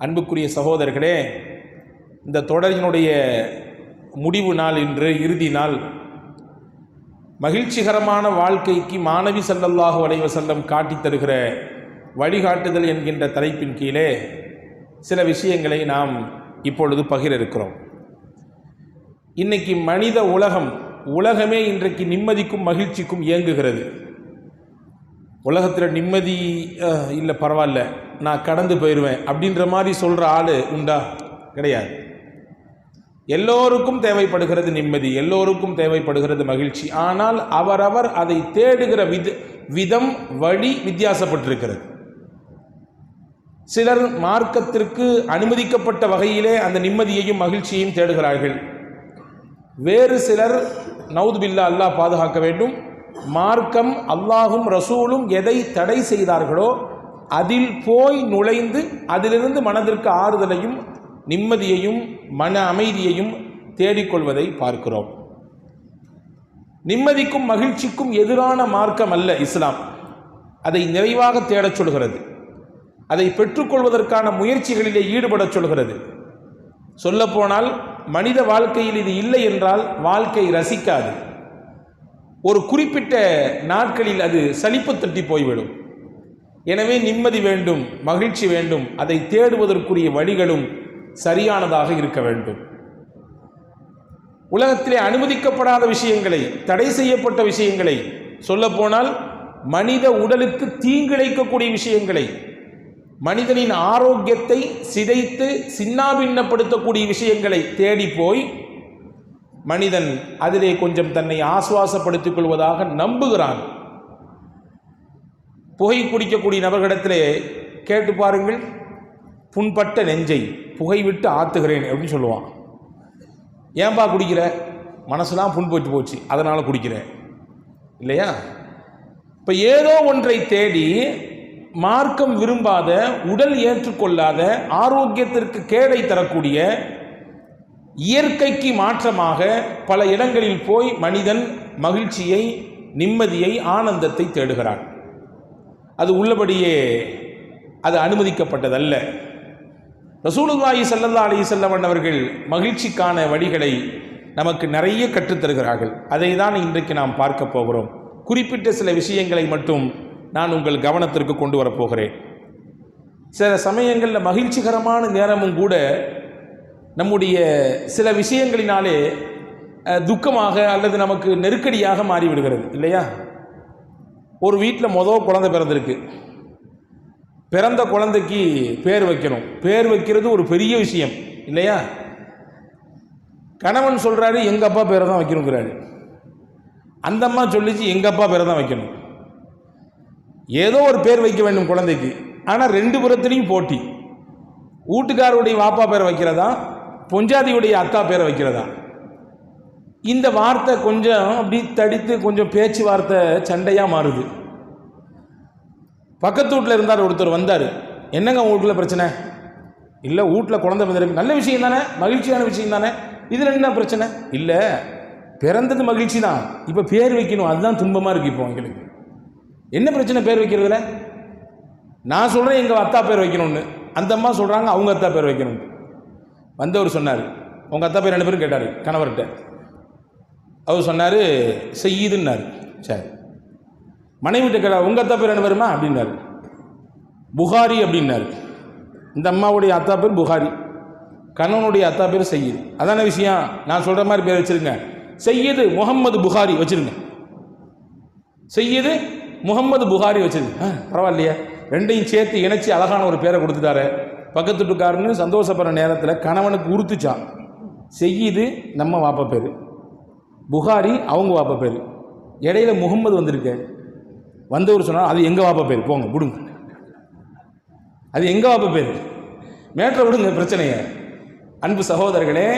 அன்புக்குரிய சகோதரர்களே, இந்த தொடரினுடைய முடிவு நாள் இன்று, இறுதி நாள். மகிழ்ச்சிகரமான வாழ்க்கைக்கு மாணவி ஸல்லல்லாஹு அலைஹி வஸல்லம் காட்டித் தருகிற வழிகாட்டுதல் என்கின்ற தலைப்பின் கீழே சில விஷயங்களை நாம் இப்பொழுது பகிர இருக்கிறோம். இன்னைக்கு மனித உலகமே இன்றைக்கு நிம்மதிக்கும் மகிழ்ச்சிக்கும் இயங்குகிறது. உலகத்தில் நிம்மதி இல்லை, பரவாயில்ல, நான் கடந்து போயிடுவேன் அப்படின்ற மாதிரி சொல்கிற ஆள் உண்டா? கிடையாது. எல்லோருக்கும் தேவைப்படுகிறது நிம்மதி, எல்லோருக்கும் தேவைப்படுகிறது மகிழ்ச்சி. ஆனால் அவரவர் அதை தேடுகிற விதம், வழி வித்தியாசப்பட்டிருக்கிறது. சிலர் மார்க்கத்திற்கு அனுமதிக்கப்பட்ட வகையிலே அந்த நிம்மதியையும் மகிழ்ச்சியையும் தேடுகிறார்கள். வேறு சிலர், நவுது பில்லா, அல்லாஹ் பாதுகாக்க வேண்டும், மார்க்கம் அல்லாஹும் ரசூலும் எதை தடை செய்தார்களோ அதில் போய் நுழைந்து அதிலிருந்து மனதிற்கு ஆறுதலையும் நிம்மதியையும் மன அமைதியையும் தேடிக்கொள்வதை பார்க்கிறோம். நிம்மதிக்கும் மகிழ்ச்சிக்கும் எதிரான மார்க்கம் அல்ல இஸ்லாம். அதை நிறைவாக தேடச் சொல்கிறது, அதை பெற்றுக்கொள்வதற்கான முயற்சிகளிலே ஈடுபடச் சொல்கிறது. சொல்லப்போனால் மனித வாழ்க்கையில் இது இல்லை என்றால் வாழ்க்கை ரசிக்காது. ஒரு குறிப்பிட்ட நாட்களில் அது சலிப்பு தட்டி போய்விடும். எனவே நிம்மதி வேண்டும், மகிழ்ச்சி வேண்டும், அதை தேடுவதற்குரிய வழிகளும் சரியானதாக இருக்க வேண்டும். உலகத்திலே அனுமதிக்கப்படாத விஷயங்களை, தடை செய்யப்பட்ட விஷயங்களை, சொல்லப்போனால் மனித உடலுக்கு தீங்கிழைக்கக்கூடிய விஷயங்களை, மனிதனின் ஆரோக்கியத்தை சிதைத்து சின்னாபின்னப்படுத்தக்கூடிய விஷயங்களை தேடி போய் மனிதன் அதிலே கொஞ்சம் தன்னை ஆசுவாசப்படுத்திக் கொள்வதாக நம்புகிறான். புகை குடிக்கக்கூடிய நபர்களிடத்திலே கேட்டு பாருங்கள், புண்பட்ட நெஞ்சை புகை விட்டு ஆத்துகிறேன் அப்படின்னு சொல்லுவான். ஏன்பா குடிக்கிற? மனசுலாம் புண்பட்டு போச்சு, அதனால் குடிக்கிறேன், இல்லையா? இப்போ ஏதோ ஒன்றை தேடி மார்க்கம் விரும்பாத, உடல் ஏற்றுக்கொள்ளாத, ஆரோக்கியத்திற்கு கேடை தரக்கூடிய, இயற்கைக்கு மாற்றமாக பல இடங்களில் போய் மனிதன் மகிழ்ச்சியை, நிம்மதியை, ஆனந்தத்தை தேடுகிறான். அது உள்ளபடியே அது அனுமதிக்கப்பட்டதல்ல. ரசூலுல்லாஹி ஸல்லல்லாஹு அலைஹி வஸல்லம் அவர்கள் மகிழ்ச்சிக்கான வழிகளை நமக்கு நிறைய கற்றுத்தருகிறார்கள். அதை தான் இன்றைக்கு நாம் பார்க்க போகிறோம். குறிப்பிட்ட சில விஷயங்களை மட்டும் நான் உங்கள் கவனத்திற்கு கொண்டு வரப்போகிறேன். சில சமயங்களில் மகிழ்ச்சிகரமான நேரமும் கூட நம்முடைய சில விஷயங்களினாலே துக்கமாக அல்லது நமக்கு நெருக்கடியாக மாறிவிடுகிறது, இல்லையா? ஒரு வீட்டில் மொதல் குழந்தை பிறந்திருக்கு. பிறந்த குழந்தைக்கு பேர் வைக்கணும். பேர் வைக்கிறது ஒரு பெரிய விஷயம், இல்லையா? கணவன் சொல்கிறாரு, எங்கள் அப்பா பேரை தான் வைக்கணுங்கிறாரு. அந்த அம்மா சொல்லிச்சு, எங்கள் அப்பா பேரை தான் வைக்கணும். ஏதோ ஒரு பேர் வைக்க வேண்டும் குழந்தைக்கு. ஆனால் ரெண்டு புறத்துலையும் போட்டி. வீட்டுக்காரருடைய வாப்பா பேரை வைக்கிறதா, பொஞ்சாதியுடைய அத்தா பேரை வைக்கிறதா? இந்த வார்த்தை கொஞ்சம் அப்படி தடித்து கொஞ்சம் பேச்சுவார்த்தை சண்டையாக மாறுது. பக்கத்து வீட்டில் இருந்தார் ஒருத்தர், வந்தார். என்னங்க உங்கள் வீட்டில் பிரச்சனை? இல்லை, வீட்டில் குழந்தை பிறந்திருக்கு, நல்ல விஷயம் தானே, மகிழ்ச்சியான விஷயம் தானே, இதில் என்ன பிரச்சனை? இல்லை, பிறந்தது மகிழ்ச்சி தான், இப்போ பேர் வைக்கணும், அதுதான் துன்பமாக இருக்குது. இப்போ எங்களுக்கு என்ன பிரச்சனை பேர் வைக்கிறதுல? நான் சொல்கிறேன் எங்கள் அத்தா பேர் வைக்கணும்னு, அந்த அம்மா சொல்கிறாங்க அவங்க அத்தா பேர் வைக்கணும்னு. வந்தவர் சொன்னார், உங்கள் அத்தா பேர் ரெண்டு பேரும் கேட்டார் கணவர்கிட்ட. அவர் சொன்னார் செய்யுதுன்னாரு. சரி. மனைவிட்ட கேட்டார், உங்கள் அத்தா பேர் ரெண்டு பேருமா அப்படின்னாரு. புகாரி அப்படின்னாரு. இந்த அம்மாவுடைய அத்தா பேர் புகாரி, கணவனுடைய அத்தா பேர் செய்யுது. அதான விஷயம். நான் சொல்கிற மாதிரி பேர் வச்சுருங்க. செய்யுது முகம்மது புகாரி வச்சுருங்க. செய்யுது முகம்மது புகாரி வச்சுருங்க. பரவாயில்லையா? ரெண்டையும் சேர்த்து இணைச்சி அழகான ஒரு பேரை கொடுத்துட்டாரு. பக்கத்து வீட்டுக்காரன்னு சந்தோஷப்படுற நேரத்தில் கணவனுக்கு உறுத்துச்சான். செய்யுது நம்ம வாப்பா பேர், புகாரி அவங்க வாப்பா பேர், இடையில முகம்மது வந்திருக்கு. வந்தவர் சொன்னால் அது எங்கள் வாப்பா பேர், போங்க விடுங்க, அது எங்கள் வாப்பா பேர், மேற்ற விடுங்க பிரச்சனையை. அன்பு சகோதரர்களே,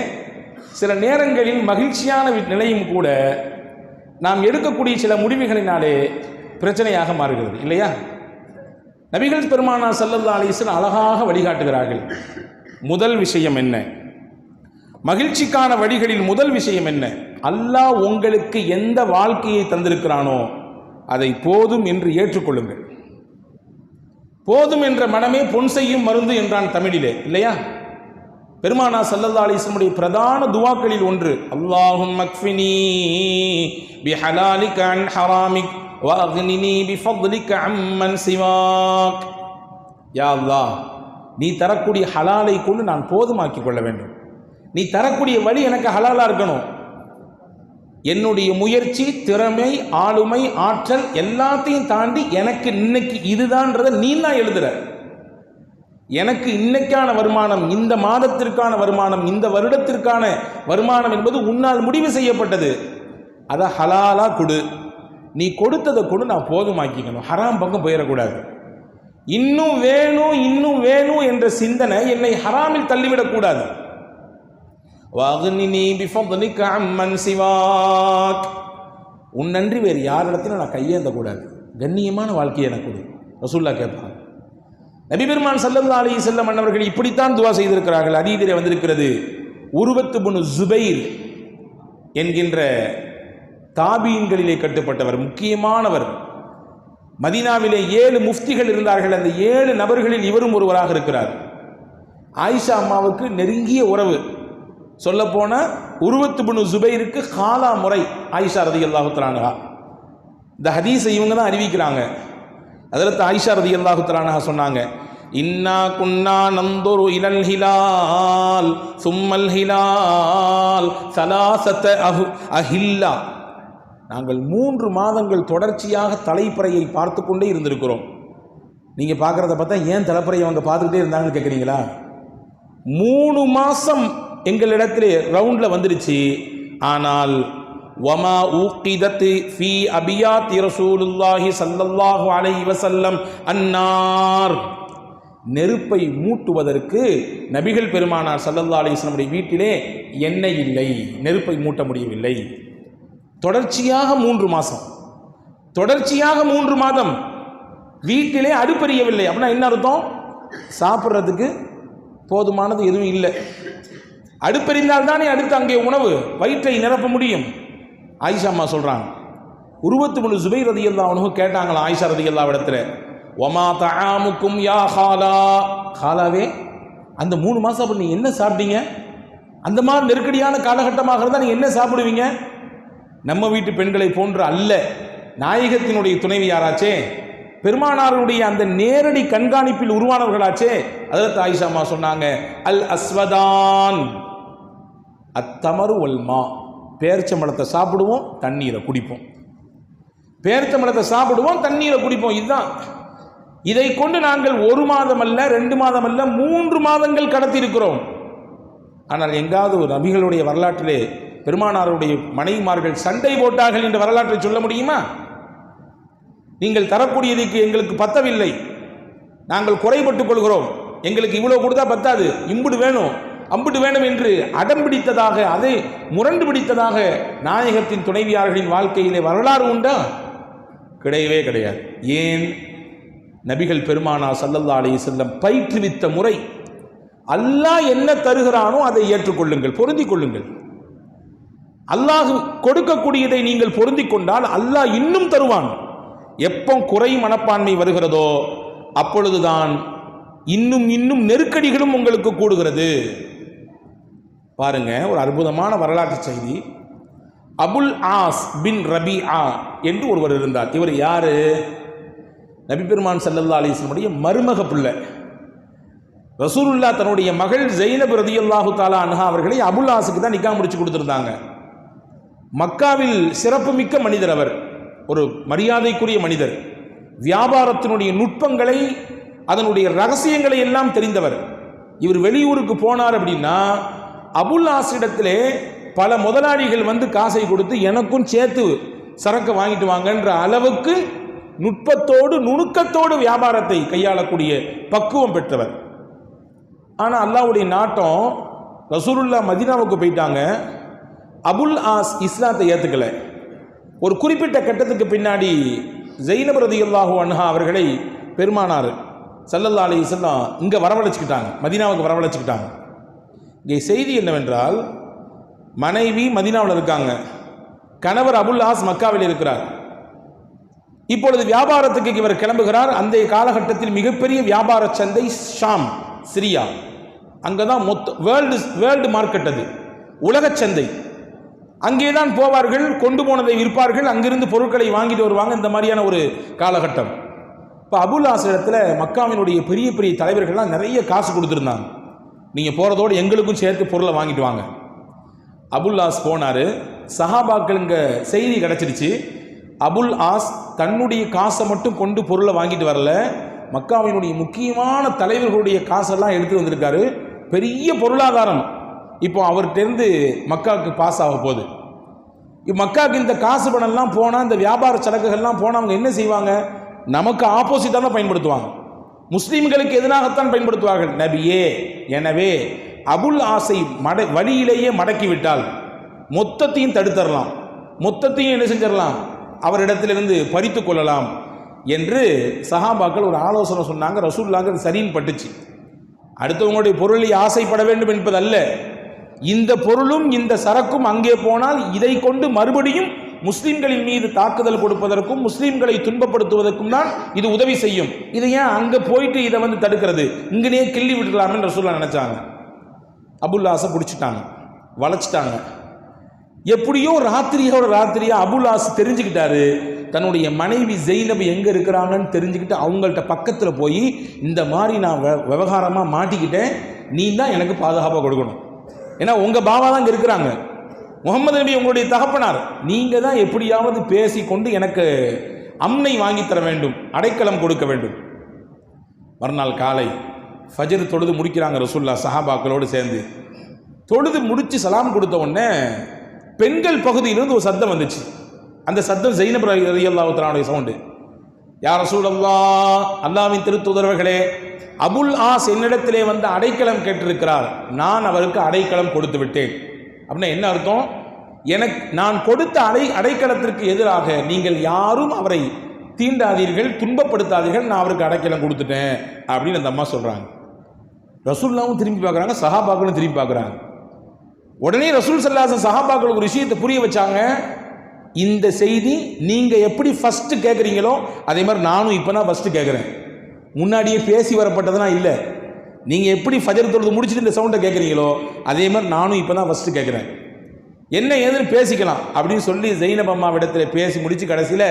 சில நேரங்களில் மகிழ்ச்சியான நிலையும் கூட நாம் எடுக்கக்கூடிய சில முடிவுகளினாலே பிரச்சனையாக மாறுகிறது, இல்லையா? நபிகள் பெருமானார் ஸல்லல்லாஹு அலைஹி வஸல்லம் அழகாக வழிகாட்டுகிறார்கள். முதல் விஷயம் என்ன? மகிழ்ச்சிக்கான வழிகளில் முதல் விஷயம் என்ன? அல்லாஹ் உங்களுக்கு எந்த வாழ்க்கையை தந்திருக்கிறானோ அதை போதும் என்று ஏற்றுக்கொள்ளுங்கள். போதும் என்ற மனமே பொன் செய்யும் மருந்து என்றான் தமிழிலே, இல்லையா? பெருமானா ஸல்லல்லாஹு அலைஹி வஸல்லம் பிரதான துஆக்களில் ஒன்று, அல்லாஹும்ம அக்ஃபினி பிஹலாலிக அன் ஹராமிக் வ அக்னினி பிஃபத்லிக அம்மன் சிவாக். யா அல்லாஹ், நீ தரக்கூடிய ஹலாலை கொண்டு நான் போதுமாக்கிக் கொள்ள வேண்டும். நீ தரக்கூடிய வழி எனக்கு ஹலாலா இருக்கணும். என்னுடைய முயற்சி, திறமை, ஆளுமை, ஆற்றல் எல்லாத்தையும் தாண்டி எனக்கு இன்னைக்கு இதுதான்றதை நீ தான் எழுதுற. எனக்கு இன்னைக்கான வருமானம், இந்த மாதத்திற்கான வருமானம், இந்த வருடத்திற்கான வருமானம் என்பது உன்னால் முடிவு செய்யப்பட்டது. அதை ஹலாலா கொடு. நீ கொடுத்ததை கொண்டு நான் போதுமாக்கிக்கணும். ஹராம் பக்கம் போயிடக்கூடாது. இன்னும் வேணும் இன்னும் வேணும் என்ற சிந்தனை என்னை ஹராமில் தள்ளிவிடக்கூடாது. வஅக்னினி பிஃபத்லிக அம்மன் சிவாக். உன் நன்றி வேறு யாரிடத்திலும் நான் கையேந்தக்கூடாது. கண்ணியமான வாழ்க்கையை எனக்கு கொடு. ரசூலுல்லாஹ் கேட்பாங்க. நபி பெருமான் ஸல்லல்லாஹு அலைஹி வஸல்லம் அன்னவர்கள் இப்படித்தான் துஆ செய்திருக்கிறார்கள். ஹதீஸிலே வந்திருக்கிறது, உருவத் இப்னு ஸுபைர் என்கின்ற தாபீன்களிலே கட்டுப்பட்டவர், முக்கியமானவர். மதீனாவிலே 7 முஃப்திகள் இருந்தார்கள். அந்த 7 நபர்களில் இவரும் ஒருவராக இருக்கிறார். ஆயிஷா அம்மாவுக்கு நெருங்கிய உறவு. சொல்லப்போன உருவத் இப்னு ஸுபைருக்கு காலா முறை ஆயிஷா ரலியல்லாஹு தஆலா அன்ஹா. இந்த ஹதீஸை இவங்க தான் அறிவிக்கிறாங்க. ஹஜ்ரத் ஆயிஷா ரலியல்லாஹு தஆலா அன்ஹா சொன்னாங்க, இன்னா குன்னா நந்துரு இலல் ஹிலால் சும்மல் ஹிலால் ஸலாஸத அஹில்லா. நாங்கள் 3 மாதங்கள் தொடர்ச்சியாக தலைப்பறையை பார்த்து கொண்டே இருந்திருக்கிறோம். நீங்கள் பார்க்குறத பார்த்தா ஏன் தலைப்பறையை அவங்க பார்த்துக்கிட்டே இருந்தாங்கன்னு கேட்குறீங்களா? 3 மாதம் எங்களிடத்திலே ரவுண்டில் வந்துடுச்சு. ஆனால் வமா ஊகிதத் ஃபீ அபியாத்தி ரசூலுல்லாஹி ஸல்லல்லாஹு அலைஹி வஸல்லம் அன்னார். நெருப்பை மூட்டுவதற்கு நபிகள் பெருமானார் ஸல்லல்லாஹு அலைஹி வஸல்லம் வீட்டிலே எண்ணெய் இல்லை, நெருப்பை மூட்ட முடியவில்லை. தொடர்ச்சியாக 3 மாதம், தொடர்ச்சியாக 3 மாதம் வீட்டிலே அடுப்பெரியவில்லை. அப்படின்னா என்ன அர்த்தம்? சாப்பிட்றதுக்கு போதுமானது எதுவும் இல்லை. அடுப்பெறிந்தால் தானே அடுத்து அங்கே உணவு வயிற்றை நிரப்ப முடியும். ஆயிஷா அம்மா சொல்றாங்க, உருவத் இப்னு ஸுபைர் ரலியல்லாஹு அன்ஹு கேட்டாங்களா ஆயிஷா ரலியல்லாஹு இடத்துல, வமா தஆமுக்கும் யா ஹாலா. ஹாலாவே, அந்த 3 மாதம் அப்படி நீ என்ன சாப்பிட்டீங்க? அந்த மாதிரி நெருக்கடியான காலகட்டமாக இருந்தால் நீங்கள் என்ன சாப்பிடுவீங்க? நம்ம வீட்டு பெண்களை போன்று அல்ல, நாயகத்தினுடைய துணைவியாராச்சே, பெருமானாருடைய அந்த நேரடி கண்காணிப்பில் உருவானவர்களாச்சே. ஹஜ்ரத் ஆயிஷா அம்மா சொன்னாங்க, அல் அஸ்வதான் அத்தமரு வல்மா. பேரிச்சம்பழத்தை சாப்பிடுவோம், தண்ணீரை குடிப்போம். பேரிச்சம்பழத்தை சாப்பிடுவோம், தண்ணீரை குடிப்போம். இதுதான். இதை கொண்டு நாங்கள் 1 மாதம் அல்ல, 2 மாதம் அல்ல, 3 மாதங்கள் கடத்தி இருக்கிறோம். ஆனால் எங்காவது ஒரு நபிகளுடைய வரலாற்றிலே பெருமானாருடைய மனைவிமார்கள் சண்டை போட்டார்கள் என்ற வரலாற்றை சொல்ல முடியுமா? நீங்கள் தரக்கூடியதுக்கு எங்களுக்கு பத்தவில்லை, நாங்கள் குறைபட்டுக் கொள்கிறோம், எங்களுக்கு இவ்வளவு கொடுத்தா பத்தாது, இம்புடு வேணும் அம்புடு வேணும் என்று அடம் பிடித்ததாக, அதை முரண்டு பிடித்ததாக நாயகத்தின் துணைவியார்களின் வாழ்க்கையிலே வரலாறு உண்டா? கிடையவே கிடையாது. ஏன்? நபிகள் பெருமானார் ஸல்லல்லாஹு அலைஹி வஸல்லம் பயிற்றுவித்த முறை. அல்லாஹ் என்ன தருகிறானோ அதை ஏற்றுக்கொள்ளுங்கள், பொருந்திக் கொள்ளுங்கள். அல்லாஹ் கொடுக்கக்கூடியதை நீங்கள் பொருந்திக் கொண்டால் அல்லாஹ் இன்னும் தருவான். எப்போ குறை மனப்பான்மை வருகிறதோ அப்பொழுதுதான் இன்னும் இன்னும் நெருக்கடிகளும் உங்களுக்கு கூடுகிறது. பாருங்க, ஒரு அற்புதமான வரலாற்று செய்தி. அபுல் ஆஸ் பின் ரபிஆ என்று ஒருவர் இருந்தார். இவர் யாரு? நபி பெருமான் ஸல்லல்லாஹு அலைஹி வஸல்லம் மருமக பிள்ளை. ரசூலுல்லாஹ் தன்னுடைய மகள் ஸைனப் ரலியல்லாஹு தஆலா அன்ஹா அவர்களை அபுல் ஆஸுக்கு தான் நிக்காஹ் முடிச்சு கொடுத்திருந்தாங்க. மக்காவில் சிறப்புமிக்க மனிதர் அவர், ஒரு மரியாதைக்குரிய மனிதர். வியாபாரத்தினுடைய நுட்பங்களை, அதனுடைய ரகசியங்களை எல்லாம் தெரிந்தவர். இவர் வெளியூருக்கு போனார் அப்படின்னா அபுல் ஆஸிடத்திலே பல முதலாளிகள் வந்து காசை கொடுத்து எனக்கும் சேர்த்து சரக்கு வாங்கிட்டு வாங்கன்ற அளவுக்கு நுட்பத்தோடு நுணுக்கத்தோடு வியாபாரத்தை கையாளக்கூடிய பக்குவம் பெற்றவர். ஆனால் அல்லாஹ்வுடைய நாட்டம், ரசூலுல்லாஹ் மதீனாவுக்கு போயிட்டாங்க. அபுல் ஆஸ் இஸ்லாத்தை ஏற்றுக்கலை. ஒரு குறிப்பிட்ட கட்டத்துக்கு பின்னாடி ஸைனப் ரலியல்லாஹு அன்ஹா அவர்களை பெருமானார் ஸல்லல்லாஹு அலைஹி வஸல்லம் இங்கே வரவழைச்சிக்கிட்டாங்க, மதீனாவுக்கு வரவழைச்சிக்கிட்டாங்க. இங்கே செய்தி என்னவென்றால், மனைவி மதீனாவில் இருக்காங்க, கணவர் அபுல் ஆஸ் மக்காவில் இருக்கிறார். இப்பொழுது வியாபாரத்துக்கு இவர் கிளம்புகிறார். அந்த காலகட்டத்தில் மிகப்பெரிய வியாபார சந்தை ஷாம், சிரியா. அங்கதான் வேர்ல்டு மார்க்கெட், அது உலக சந்தை. அங்கேதான் போவார்கள், கொண்டு போனதை விற்பார்கள், அங்கிருந்து பொருட்களை வாங்கிட்டு வருவாங்க. இந்த மாதிரியான ஒரு காலகட்டம். இப்போ அபுல் ஆஸ் இடத்துல மக்காவினுடைய பெரிய பெரிய தலைவர்கள்லாம் நிறைய காசு கொடுத்துருந்தாங்க. நீங்கள் போகிறதோடு எங்களுக்கும் சேர்த்து பொருளை வாங்கிட்டு வாங்க. அபுல் ஆஸ் போனார். சஹாபாக்கள் இங்கே செய்தி கிடச்சிருச்சு, அபுல் ஆஸ் தன்னுடைய காசை மட்டும் கொண்டு பொருளை வாங்கிட்டு வரல, மக்காவினுடைய முக்கியமான தலைவர்களுடைய காசெல்லாம் எடுத்து வந்திருக்காரு. பெரிய பொருளாதாரம் இப்போ அவர்கிட்டருந்து மக்காவுக்கு பாஸ் ஆக போகுது. மக்காவுக்கு இந்த காசு பணம்லாம் போனால், இந்த வியாபார சரக்குகள்லாம் போனால் அவங்க என்ன செய்வாங்க? நமக்கு ஆப்போசிட்டாக தான் பயன்படுத்துவாங்க. முஸ்லீம்களுக்கு எதிராகத்தான் பயன்படுத்துவார்கள். நபியே, எனவே அபுல் ஆசை வழியிலேயே மடக்கிவிட்டால் மொத்தத்தையும் தடுத்தரலாம், மொத்தத்தையும் என்ன செஞ்சிடலாம், அவரிடத்திலிருந்து பறித்து கொள்ளலாம் என்று சஹாபாக்கள் ஒரு ஆலோசனை சொன்னாங்க. ரசூலுல்லாஹ்க்கு அது சரின்னு பட்டுச்சு. அடுத்தவங்களுடைய பொருளை ஆசைப்பட வேண்டும் என்பதல்ல, இந்த பொருளும் இந்த சரக்கும் அங்கே போனால் இதை கொண்டு மறுபடியும் முஸ்லீம்களின் மீது தாக்குதல் கொடுப்பதற்கும் முஸ்லீம்களை துன்பப்படுத்துவதற்கும் தான் இது உதவி செய்யும். இதை ஏன் அங்கே போயிட்டு இதை தடுக்கிறது, இங்கனே கிள்ளி விட்டுக்கலாம்னு ரசூலுல்லாஹ் நினைச்சாங்க. அபுல் ஆஸை பிடிச்சிட்டாங்க, வளைச்சிட்டாங்க. எப்படியோ ராத்திரியா அபுல் ஆஸ் தெரிஞ்சுக்கிட்டாரு, தன்னுடைய மனைவி ஜெய்னப் எங்கே இருக்கிறாங்கன்னு தெரிஞ்சுக்கிட்டு அவங்கள்ட்ட பக்கத்தில் போய், இந்த மாதிரி நான் விவகாரமாக மாட்டிக்கிட்டேன், நீ தான் எனக்கு பாதுகாப்பாக கொடுக்கணும். ஏன்னா உங்கள் பாபா தான் இங்கே இருக்கிறாங்க, முகமது நபி உங்களுடைய தகப்பனார், நீங்கள் தான் எப்படியாவது பேசி கொண்டு எனக்கு அம்னை வாங்கித்தர வேண்டும், அடைக்கலம் கொடுக்க வேண்டும். மறுநாள் காலை ஃபஜர் தொழுது முடிக்கிறாங்க ரசூலுல்லாஹ் சஹாபாக்களோடு சேர்ந்து. தொழுது முடித்து சலாம் கொடுத்த உடனே பெண்கள் பகுதியிலிருந்து ஒரு சத்தம் வந்துச்சு. அந்த சத்தம் ஜைனப் ரலியல்லாஹு தஆலாவுடைய சவுண்டு. யா ரசூலல்லாஹ், அல்லாஹ்வின் திருத்தூதர்களே, அபுல் ஆஸ் என்னிடத்திலே வந்து அடைக்கலம் கேட்டிருக்கிறார், நான் அவருக்கு அடைக்கலம் கொடுத்து விட்டேன். அப்படின்னா என்ன அர்த்தம்? நான் கொடுத்த அடைக்கலத்திற்கு எதிராக நீங்கள் யாரும் அவரை தீண்டாதீர்கள், துன்பப்படுத்தாதீர்கள், நான் அவருக்கு அடைக்கலம் கொடுத்துட்டேன் அப்படின்னு அந்த அம்மா சொல்றாங்க. ரசூலுல்லாஹ்வும் திரும்பி பார்க்குறாங்க, சஹாபாக்களும் திரும்பி பார்க்குறாங்க. உடனே ரசூல் ஸல்லல்லாஹு அலைஹி வஸல்லம் சஹாபாக்களுக்கு ஒரு விஷயத்தை புரிய வச்சாங்க. இந்த செய்தி நீங்க எப்படி ஃபர்ஸ்ட் கேட்குறீங்களோ அதே மாதிரி நானும் இப்போ தான் ஃபர்ஸ்ட் கேட்குறேன். முன்னாடியே பேசி வரப்பட்டதுனா இல்லை. நீங்கள் எப்படி ஃபஜர் தொழுது முடிச்சுட்டு இந்த சவுண்டை கேட்குறீங்களோ அதே மாதிரி நானும் இப்போ தான் ஃபர்ஸ்ட் கேட்குறேன். என்ன ஏதுன்னு பேசிக்கலாம் அப்படின்னு சொல்லி ஜெய்னப் அம்மாவிடத்தில் பேசி முடித்து கடைசியில்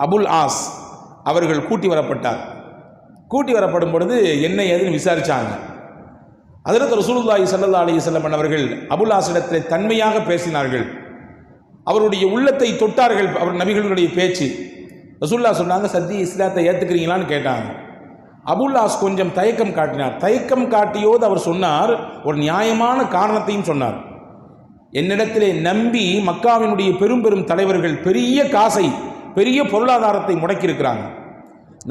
அபுல் ஆஸ் அவர்கள் கூட்டி வரப்பட்டார். கூட்டி வரப்படும் பொழுது என்ன ஏதுன்னு விசாரித்தாங்க. ஹஜ்ரத் ரசூலுல்லாஹி ஸல்லல்லாஹு அலைஹி வஸல்லம் அவர்கள் அபுல் ஆஸிடத்தில் தன்மையாக பேசினார்கள், அவருடைய உள்ளத்தை தொட்டார்கள். அவர் நபிகளுடைய பேச்சு. ரசூலுல்லாஹ் சொன்னாங்க, சத்திய இஸ்லாத்தை ஏற்றுக்கிறீங்களான்னு கேட்டாங்க. அபுல் ஆஸ் கொஞ்சம் தயக்கம் காட்டினார். தயக்கம் காட்டியோடு அவர் சொன்னார், ஒரு நியாயமான காரணத்தையும் சொன்னார். என்னிடத்திலே நம்பி மக்காவினுடைய பெரும் பெரும் தலைவர்கள் பெரிய காசை, பெரிய பொருளாதாரத்தை முடக்கியிருக்கிறாங்க.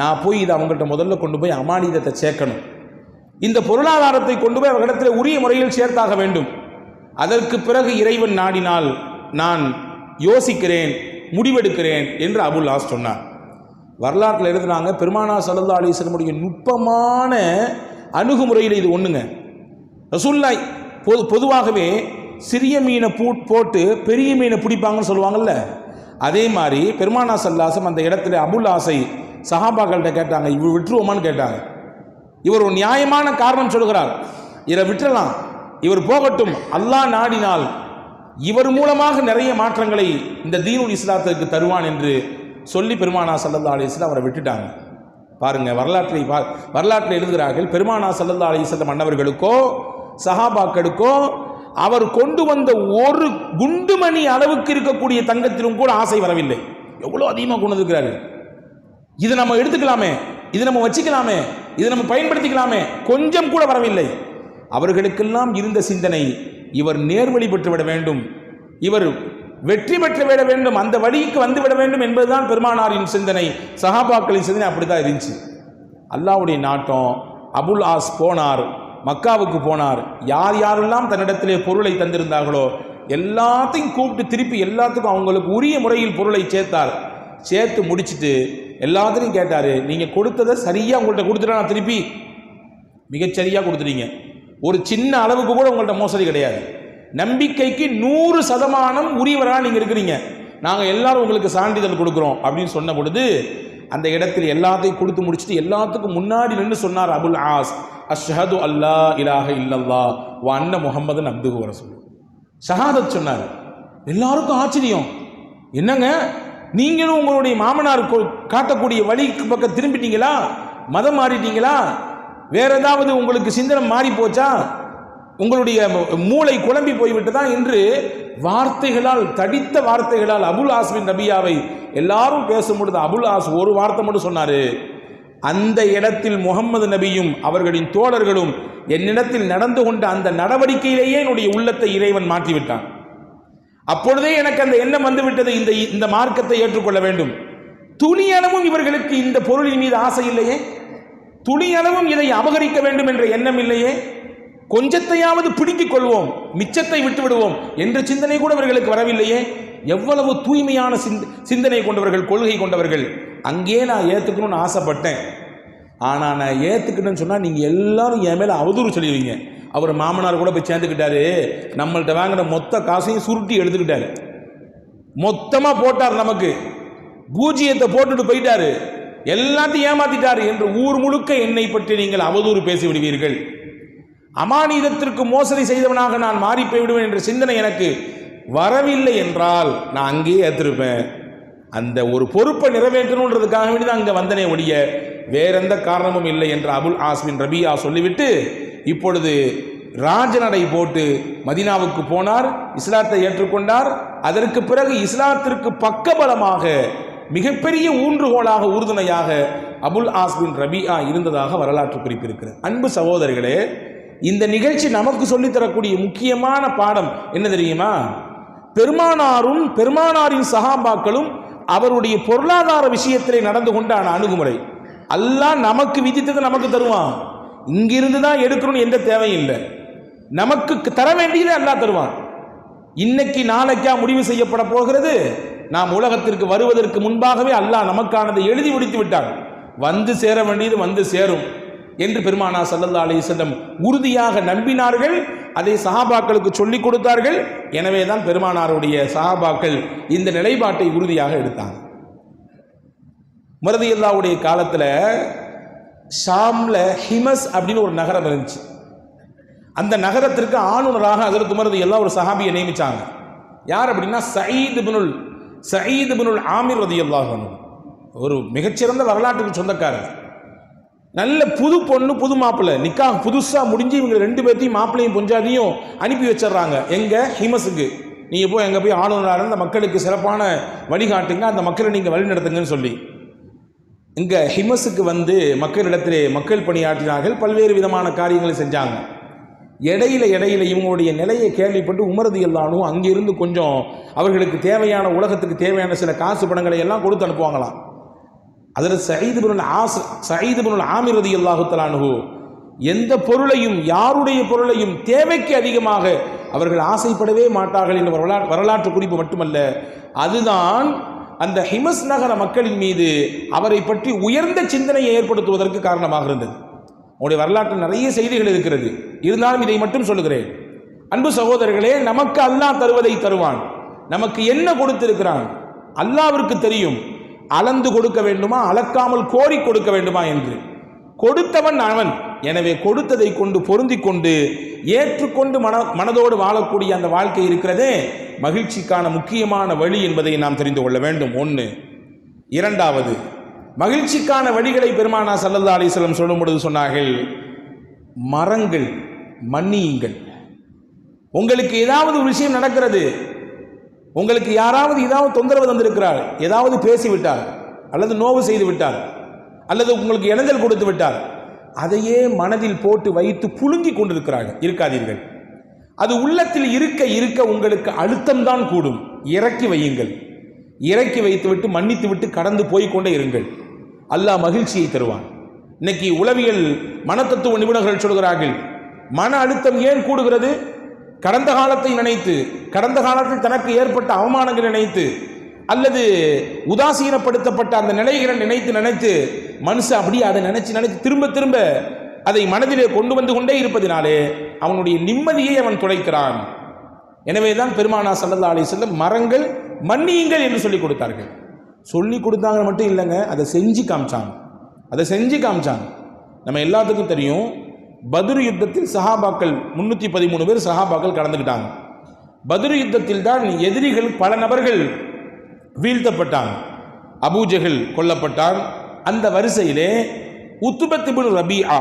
நான் போய் இதை அவங்கள்ட்ட முதல்ல கொண்டு போய் அமானிதத்தை சேர்க்கணும். இந்த பொருளாதாரத்தை கொண்டு போய் அவர்களிடத்தில் உரிய முறையில் சேர்த்தாக வேண்டும். அதற்கு பிறகு இறைவன் நாடினால் நான் யோசிக்கிறேன், முடிவெடுக்கிறேன் என்று அபுல் ஆஸ் சொன்னார். வரலாற்றில் எழுதுனாங்க, பெருமானார் ஸல்லல்லாஹு அலைஹி வஸல்லம் நுட்பமான அணுகுமுறையில் இது ஒன்றுங்க. ரசூலுல்லாஹ் பொதுவாகவே சிறிய மீனை போட்டு பெரிய மீனை பிடிப்பாங்கன்னு சொல்லுவாங்கல்ல, அதே மாதிரி பெருமானார் ஸல்லல்லாஹு அலைஹி வஸல்லம் அந்த இடத்துல அபுல் ஆஸை சஹாபாக்கள்கிட்ட கேட்டாங்க, இவர் விட்டுருவோமான்னு கேட்டாங்க. இவர் ஒரு நியாயமான காரணம் சொல்கிறார், இவரை விட்டுறலாம், இவர் போகட்டும், அல்லாஹ் நாடினால் இவர் மூலமாக நிறைய மாற்றங்களை இந்த தீனுல் இஸ்லாத்திற்கு தருவான் என்று சொல்லி பெருமானார் ஸல்லல்லாஹு அலைஹி வஸல்லம் அவரை விட்டுட்டாங்க. பாருங்க, வரலாற்றில் எழுதுகிறார்கள், பெருமானார் ஸல்லல்லாஹு அலைஹி வஸல்லம் அன்னவர்களுக்கோ சஹாபாக்களுக்கோ அவர் கொண்டு வந்த ஒரு குண்டுமணி அளவுக்கு இருக்கக்கூடிய தங்கத்திலும் கூட ஆசை வரவில்லை. எவ்வளோ அதிகமாக கொண்டு இருக்கிறாரு. இதை நம்ம எடுத்துக்கலாமே, இதை நம்ம வச்சுக்கலாமே, இதை நம்ம பயன்படுத்திக்கலாமே, கொஞ்சம் கூட வரவில்லை. அவர்களுக்கெல்லாம் இருந்த சிந்தனை, இவர் நேர்வழி பெற்று விட வேண்டும், இவர் வெற்றி பெற்று விட வேண்டும், அந்த வழிக்கு வந்து விட வேண்டும் என்பதுதான் பெருமானாரின் சிந்தனை, சஹாபாக்களின் சிந்தனை அப்படித்தான் இருந்துச்சு. அல்லாஹ்வுடைய நாட்டம். அபுல் ஆஸ் போனார், மக்காவுக்கு போனார். யார் யாரெல்லாம் தன்னிடத்திலே பொருளை தந்திருந்தார்களோ எல்லாத்தையும் கூப்பிட்டு திருப்பி எல்லாத்துக்கும் அவங்களுக்கு உரிய முறையில் பொருளை சேர்த்தார். சேர்த்து முடிச்சுட்டு எல்லாத்தையும் கேட்டார், நீங்கள் கொடுத்ததை சரியாக உங்கள்கிட்ட கொடுத்துட்டா நான் திருப்பி மிகச்சரியாக கொடுத்துட்டீங்க, ஒரு சின்ன அளவுக்கு கூட உங்கள்கிட்ட மோசடி கிடையாது, நம்பிக்கைக்கு 100% உரியவராக நீங்கள் இருக்கிறீங்க, நாங்கள் எல்லாரும் உங்களுக்கு சான்றிதழ் கொடுக்குறோம் அப்படின்னு சொன்ன பொழுது அந்த இடத்தில் எல்லாத்தையும் கொடுத்து முடிச்சுட்டு எல்லாத்துக்கும் முன்னாடி நின்று சொன்னார் அபுல் ஆஸ், அஷ்ஹது அல்லா இலாஹ இல்லல்லாஹ் வ அன்ன முஹம்மதன் அப்துஹு வ ரசூலுஹு. ஷஹாதத் சொன்னார். எல்லாருக்கும் ஆச்சரியம். என்னங்க நீங்களும் உங்களுடைய மாமனார் காட்டக்கூடிய வழிக்கு பக்கம் திரும்பிட்டீங்களா? மதம் மாறிட்டீங்களா? வேற ஏதாவது உங்களுக்கு சிந்தனை மாறி போச்சா? உங்களுடைய மூளை குழம்பி போய்விட்டதா என்று வார்த்தைகளால், தடித்த வார்த்தைகளால் அபுல் ஆஸ் பின் ரபியாவை எல்லாரும் பேசும்பொழுது அபுல் ஆஸ் ஒரு வார்த்தை மட்டும் சொன்னாரு. அந்த இடத்தில் முகமது நபியும் அவர்களின் தோழர்களும் என்னிடத்தில் நடந்து கொண்ட அந்த நடவடிக்கையிலேயே என்னுடைய உள்ளத்தை இறைவன் மாற்றிவிட்டான். அப்பொழுதே எனக்கு அந்த எண்ணம் வந்துவிட்டது, இந்த மார்க்கத்தை ஏற்றுக்கொள்ள வேண்டும். துளியளவும் இவர்களுக்கு இந்த பொருளின் மீது ஆசை இல்லையே, துளியளவும் இதை அபகரிக்க வேண்டும் என்ற எண்ணம் இல்லையே, கொஞ்சத்தையாவது பிடுங்கிக் கொள்வோம், மிச்சத்தை விட்டு விடுவோம் என்ற சிந்தனை கூட இவர்களுக்கு வரவில்லையே. எவ்வளவு தூய்மையான சிந்தனை கொண்டவர்கள், கொள்கை கொண்டவர்கள். அங்கே நான் ஏற்றுக்கணும்னு ஆசைப்பட்டேன். ஆனால் நான் ஏற்றுக்கிட்டேன்னு சொன்னால் நீங்கள் எல்லாரும் என் மேலே அவதூறு சொல்லுவீங்க. அவர் மாமனார் கூட போய் சேர்ந்துக்கிட்டாரு, நம்மள்கிட்ட வாங்கின மொத்த காசையும் சுருட்டி எடுத்துக்கிட்டாரு, மொத்தமாக போட்டார், நமக்கு பூஜ்ஜியத்தை போட்டுட்டு போயிட்டாரு, எல்லாத்தையும் ஏமாத்திட்டாரு என்று ஊர் முழுக்க என்னை பற்றி நீங்கள் அவதூறு பேசி விடுவீர்கள். அமானிதத்திற்கு மோசடி செய்தவனாக நான் மாறி போய்விடுவேன் என்ற சிந்தனை எனக்கு வரவில்லை என்றால் நான் அங்கேயே ஏற்றிருப்பேன். அந்த ஒரு பொறுப்பை நிறைவேற்றணுன்றதுக்காக வேண்டி தான் அங்கே வந்தனே ஒழிய வேற எந்த காரணமும் இல்லை என்று அபுல் ஆஸ் பின் ரபியா சொல்லிவிட்டு இப்பொழுது ராஜநடை போட்டு மதீனாவுக்கு போனார், இஸ்லாத்தை ஏற்றுக்கொண்டார். அதற்கு பிறகு இஸ்லாத்திற்கு பக்கபலமாக மிகப்பெரிய ஊன்றுகோலாக, உறுதுணையாக அபுல் ஆஸ் பின் ரபியா இருந்ததாக வரலாற்று குறிப்பிருக்கிறது. அன்பு சகோதரர்களே, இந்த நிகழ்ச்சி நமக்கு சொல்லித்தரக்கூடிய முக்கியமான பாடம் என்ன தெரியுமா? பெருமானாரும் பெருமானாரின் சஹாபாக்களும் அவருடைய பொருளாதார விஷயத்திலே நடந்து கொண்டான அணுகுமுறை. அல்லாஹ் நமக்கு விதித்ததை நமக்கு தருவான், இங்கிருந்து தான் எடுக்கணும்னு எந்த தேவையில்லை. நமக்கு தர வேண்டியதை அல்லாஹ் தருவான். இன்னைக்கு நாளைக்கா முடிவு செய்யப்பட போகிறது. நாம் உலகத்திற்கு வருவதற்கு முன்பாகவே அல்லாஹ் நமக்கானதை எழுதி முடித்து விட்டார். வந்து சேர வேண்டியது வந்து சேரும் என்று பெருமானார் ஸல்லல்லாஹு அலைஹி வஸல்லம் உறுதியாக நம்பினார்கள். அதை சஹாபாக்களுக்கு சொல்லிக் கொடுத்தார்கள். எனவே தான் பெருமானாருடைய சஹாபாக்கள் இந்த நிலைப்பாட்டை உறுதியாக எடுத்தாங்க. உமர் ரலியல்லாஹுடைய காலத்தில் ஷாம்ல ஹிமஸ் அப்படின்னு ஒரு நகரம் இருந்துச்சு. அந்த நகரத்திற்கு ஆளுநராக ஹஜ்ரத் உமர் ரலியல்லாஹு ஒரு சஹாபியை நியமிச்சாங்க. யார் அப்படின்னா சயீத் இப்னுல் ஆமிர் ரலியல்லாஹு அன்ஹு. ஒரு மிகச்சிறந்த வரலாற்றுக்கு சொந்தக்காரர். நல்ல புது பொண்ணு, புது மாப்பிள்ளை, நிக்கா புதுசாக முடிஞ்சு இவங்க ரெண்டு பேர்த்தையும் மாப்பிள்ளையும் பொஞ்சாதியும் அனுப்பி வச்சிடறாங்க. எங்கே? ஹிமஸுக்கு. நீங்கள் போய் எங்கே போய் ஆளுநராக இருந்த மக்களுக்கு சிறப்பான வழிகாட்டுங்க, அந்த மக்களை நீங்கள் வழி நடத்துங்கன்னு சொல்லி இங்கே ஹிமஸுக்கு வந்து மக்களிடத்திலே மக்கள் பணியாற்றினார்கள். பல்வேறு விதமான காரியங்களை செஞ்சாங்க. இடையில இவங்களுடைய நிலையை கேள்விப்பட்டு உமர் ரலியல்லாஹு அன்ஹு அங்கிருந்து கொஞ்சம் அவர்களுக்கு தேவையான, உலகத்துக்கு தேவையான சில காசு பணங்களை எல்லாம் கொடுத்து அனுப்புவாங்களாம். அதில் சயீத் இப்னுல் ஆமிர் ரலியல்லாஹு தஆலா அன்ஹு எந்த பொருளையும், யாருடைய பொருளையும் தேவைக்கு அதிகமாக அவர்கள் ஆசைப்படவே மாட்டார்கள் என்ற வரலாற்று குறிப்பு மட்டுமல்ல, அதுதான் அந்த ஹிமஸ் நகர மக்களின் மீது அவரை பற்றி உயர்ந்த சிந்தனையை ஏற்படுத்துவதற்கு காரணமாக இருந்தது. அவருடைய வரலாற்றில் நிறைய செய்திகள் இருக்கிறது, இருந்தாலும் இதை மட்டும் சொல்லுகிறேன். அன்பு சகோதரர்களே, நமக்கு அல்லாஹ் தருவதை தருவான். நமக்கு என்ன கொடுத்திருக்கிறான் அல்லாஹ்விற்கு தெரியும். அளந்து கொடுக்க வேண்டுமா, அளக்காமல் கோரி கொடுக்க வேண்டுமா என்று. கொடுத்தவன் அவன். எனவே கொடுத்ததை கொண்டு பொருந்தி கொண்டு ஏற்றுக்கொண்டு மனதோடு வாழக்கூடிய அந்த வாழ்க்கை இருக்கிறதே மகிழ்ச்சிக்கான முக்கியமான வழி என்பதை நாம் தெரிந்து கொள்ள வேண்டும். ஒன்று. இரண்டாவது, மகிழ்ச்சிக்கான வழிகளை பெருமானார் ஸல்லல்லாஹு அலைஹி வஸல்லம் சொல்லும் பொழுது சொன்னார்கள், மரங்கள் மன்னியுங்கள். உங்களுக்கு ஏதாவது ஒரு விஷயம் நடக்கிறது, உங்களுக்கு யாராவது ஏதாவது தொந்தரவு தந்திருக்கிறார், ஏதாவது பேசிவிட்டார், அல்லது நோவு செய்து விட்டார், அல்லது உங்களுக்கு இடைஞ்சல் கொடுத்து விட்டார், அதையே மனதில் போட்டு வைத்து புழுங்கி இருக்காதீர்கள். அது உள்ளத்தில் இருக்க இருக்க உங்களுக்கு அழுத்தம்தான் கூடும். இறக்கி வையுங்கள். இறக்கி வைத்துவிட்டு மன்னித்து விட்டு கடந்து போய்கொண்டே இருங்கள். அல்லாஹ் மகிழ்ச்சியை தருவான். இன்னைக்கு உளவியல் மனத்தத்துவ நிபுணர்கள் சொல்கிறார்கள், மன அழுத்தம் ஏன் கூடுகிறது? கடந்த காலத்தை நினைத்து, கடந்த காலத்தில் தனக்கு ஏற்பட்ட அவமானங்களை நினைத்து, அல்லது உதாசீனப்படுத்தப்பட்ட அந்த நிலைகளை நினைத்து மனுஷன் அப்படியே அதை நினைச்சு திரும்ப திரும்ப அதை மனதிலே கொண்டு வந்து கொண்டே இருப்பதினாலே அவனுடைய நிம்மதியை அவன் துளைக்கிறான். எனவேதான் பெருமானார் ஸல்லல்லாஹு அலைஹி வஸல்லம் மரங்கள் மன்னியுங்கள் என்று சொல்லிக் கொடுத்தார்கள். சொல்லி கொடுத்தாங்க மட்டும் இல்லைங்க, அதை செஞ்சு காமிச்சாங்க. நம்ம எல்லாத்துக்கும் தெரியும், பத்ர் யுத்தத்தில் சஹாபாக்கள் 313 பேர் சஹாபாக்கள் கலந்துக்கிட்டாங்க. பத்ர் யுத்தத்தில் தான் எதிரிகள் பல நபர்கள் வீழ்த்தப்பட்டாங்க. அபூஜஹல் கொல்லப்பட்டார். அந்த வரிசையிலே உத்பத் இப்னு ரபீஆ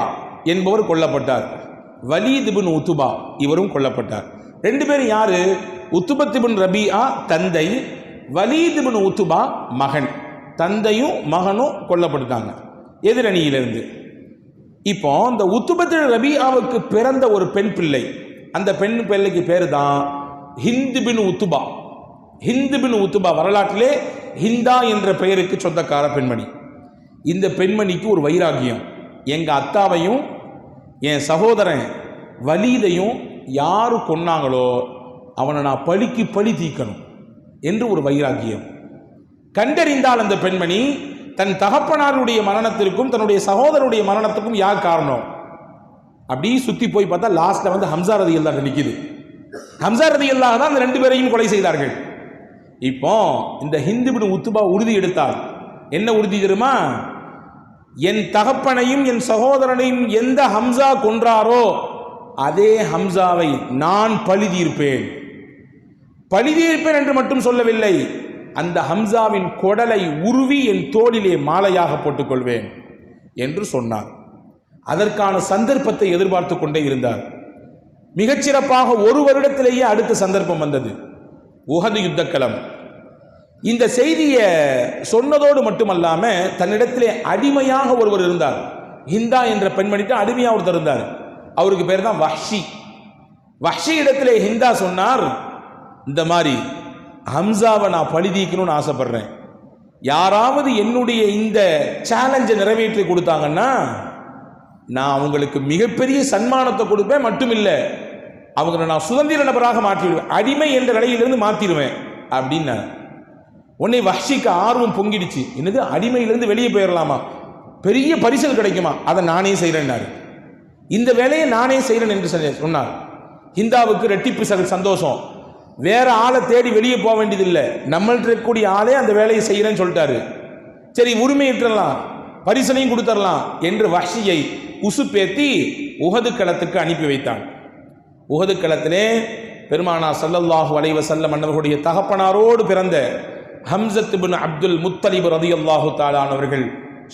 என்பவர் கொல்லப்பட்டார். வலீத் இப்னு உத்பா இவரும் கொல்லப்பட்டார். ரெண்டு பேரும் யாரு? உத்பத் இப்னு ரபீஆ தந்தை, வலீத் இப்னு உத்பா மகன். தந்தையும் மகனும் கொல்லப்பட்டாங்க எதிரணியிலிருந்து. இப்போ இந்த உத்பத் ரபீஆவுக்கு பிறந்த ஒரு பெண் பிள்ளை, அந்த பெண் பிள்ளைக்கு பேரு தான் ஹிந்த் பின் உத்பா. ஹிந்த் பின் உத்பா வரலாற்றிலே ஹிந்தா என்ற பெயருக்கு சொந்தக்கார பெண்மணி. இந்த பெண்மணிக்கு ஒரு வைராகியம், எங்க அத்தாவையும் என் சகோதரன் வலீதையும் யாரு கொன்னாங்களோ அவனை நான் பழிக்கு பழி தீக்கணும் என்று ஒரு வைராகியம். கண்டறிந்தால் அந்த பெண்மணி தன் தகப்பனாருடைய மரணத்திற்கும் தன்னுடைய சகோதரனுடைய மரணத்துக்கும் யார் காரணம் அப்படி சுத்தி போய் பார்த்தா லாஸ்ட்ல வந்து ஹம்சா ரலியல்லாஹு அன்ஹு நிக்குது. ஹம்சா ரலியல்லாஹு தான் அந்த ரெண்டு பேரையும் கொலை செய்தார்கள். இப்போ இந்த ஹிந்த் இப்னு உத்பா உறுதி எடுத்தார். என்ன உறுதி தெரியுமா? என் தகப்பனையும் என் சகோதரனையும் எந்த ஹம்சா கொன்றாரோ அதே ஹம்சாவை நான் பழி தீர்ப்பேன் என்று மட்டும் சொல்லவில்லை, அந்த ஹம்சாவின் கொடலை உருவி என் தோளிலே மாலையாக போட்டுக்கொள்வேன் என்று சொன்னார். அதற்கான சந்தர்ப்பத்தை எதிர்பார்த்து கொண்டே இருந்தார். மிகச்சிறப்பாக ஒரு வருடத்திலேயே அடுத்த சந்தர்ப்பம் வந்தது, உஹது யுத்தக்களம். இந்த செய்தியை சொன்னதோடு மட்டுமல்லாம தன்னிடத்திலே அடிமையாக ஒருவர் இருந்தார். ஹிந்தா என்ற பெண்மணிக்கு அடிமையாக ஒருத்தர் இருந்தார். அவருக்கு பேர் தான் வஹ்ஷி. வஹ்ஷி இடத்திலே ஹிந்தா சொன்னார், இந்த மாதிரி ஹம்சாவை நான் பழி தீர்க்கணும்னு ஆசைப்படுறேன், யாராவது என்னுடைய இந்த சேலஞ்சை நிறைவேற்றி கொடுத்தாங்கன்னா நான் அவங்களுக்கு மிகப்பெரிய சன்மானத்தை கொடுப்பேன், மட்டுமில்லை அவங்களை நான் சுதந்திர நபராக மாற்றிடுவேன், அடிமை என்ற நிலையிலிருந்து மாற்றிடுவேன் அப்படின்னு. உடனே வஹ்ஷிக்கு ஆர்வம் பொங்கிடுச்சு. என்னது, அடிமையிலிருந்து வெளியே போயிடலாமா, பெரிய பரிசல் கிடைக்குமா, அதை நானே செய்கிறேன்னாரு. இந்த வேலையை நானே செய்கிறேன் என்று சொன்னார். ஹிந்தாவுக்கு ரெட்டிப்பு சந்தோஷம். வேற ஆளை தேடி வெளியே போக வேண்டியதில்லை, நம்மள்ட்ட இருக்கக்கூடிய ஆளே அந்த வேலையை செய்கிறேன்னு சொல்லிட்டாரு. சரி, உரிமையிட்டலாம், பரிசலையும் கொடுத்துடலாம் என்று வஹ்ஷியை உசுப்பேத்தி உஹது களத்துக்கு அனுப்பி வைத்தான். உஹது களத்திலே பெருமானார் ஸல்லல்லாஹு அலைஹி வஸல்லம் அன்னவர்களுடைய தகப்பனாரோடு பிறந்த ஹம்ஸத் இப்னு அப்துல் முத்தலிப் ரலியல்லாஹு தஆலா அவர்கள்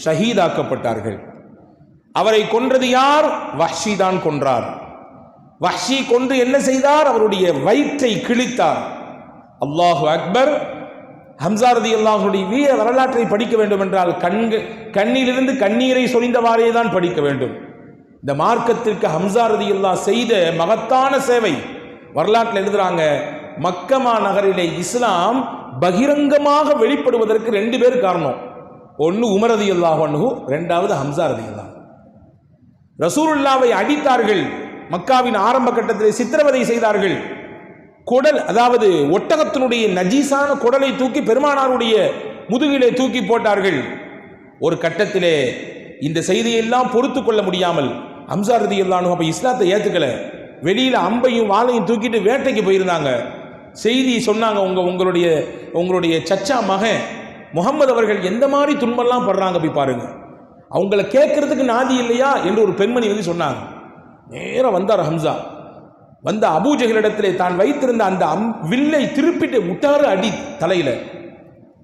ஷஹீதாக்கப்பட்டார்கள். அவரை கொன்றது யார்? வஹ்ஷி தான் கொன்றார். வஹ்ஷி கொன்று என்ன செய்தார்? அவருடைய வயிற்றை கிழித்தார். அல்லாஹு அக்பர். ஹம்ஸா ரலியல்லாஹுடைய வீர வரலாற்றை படிக்க வேண்டும் என்றால் கண்ணிலிருந்து கண்ணீரை சொரிந்தவாறே தான் படிக்க வேண்டும். இந்த மார்க்கத்திற்கு ஹம்ஸா ரலியல்லாஹு செய்த மகத்தான சேவை வரலாற்றில் எழுதுறாங்க. மக்கமா நகரிலே இஸ்லாம் பகிரங்கமாக வெளிப்படுவதற்கு ரெண்டு பேர் காரணம். ஒன்று உமர் ரலியல்லாஹு அன்ஹு, ரெண்டாவது ஹம்ஸா ரலியல்லாஹு. ரசூலுல்லாவை அடித்தார்கள், மக்காவின் ஆரம்ப கட்டத்தில் சித்திரவதை செய்தார்கள். குடல், அதாவது ஒட்டகத்தினுடைய நஜீசான குடலை தூக்கி பெருமானாருடைய முதுகிலே தூக்கி போட்டார்கள். ஒரு கட்டத்திலே இந்த செய்தியெல்லாம் பொறுத்து கொள்ள முடியாமல் ஹம்ஸா ரலியல்லாஹு அன்ஹு அப்ப இஸ்லாத்தை ஏத்துக்கல, வெளியில அம்பையும் வாளையும் தூக்கிட்டு வேட்டைக்கு போயிருந்தாங்க. செய்தி சொன்னாங்க, உங்களுடைய சச்சா மகன் முகமது அவர்கள் எந்த மாதிரி துன்பெல்லாம் படுறாங்க, போய் பாருங்க, அவங்கள கேட்கறதுக்கு நாதி இல்லையா என்று ஒரு பெண்மணி வந்து சொன்னாங்க. நேரம் வந்தார் ஹம்ஸா. வந்த அபூஜஹலிடத்திலே தான் வைத்திருந்த அந்த வில்லை திருப்பிட்டு விட்டாரு அடி தலையில.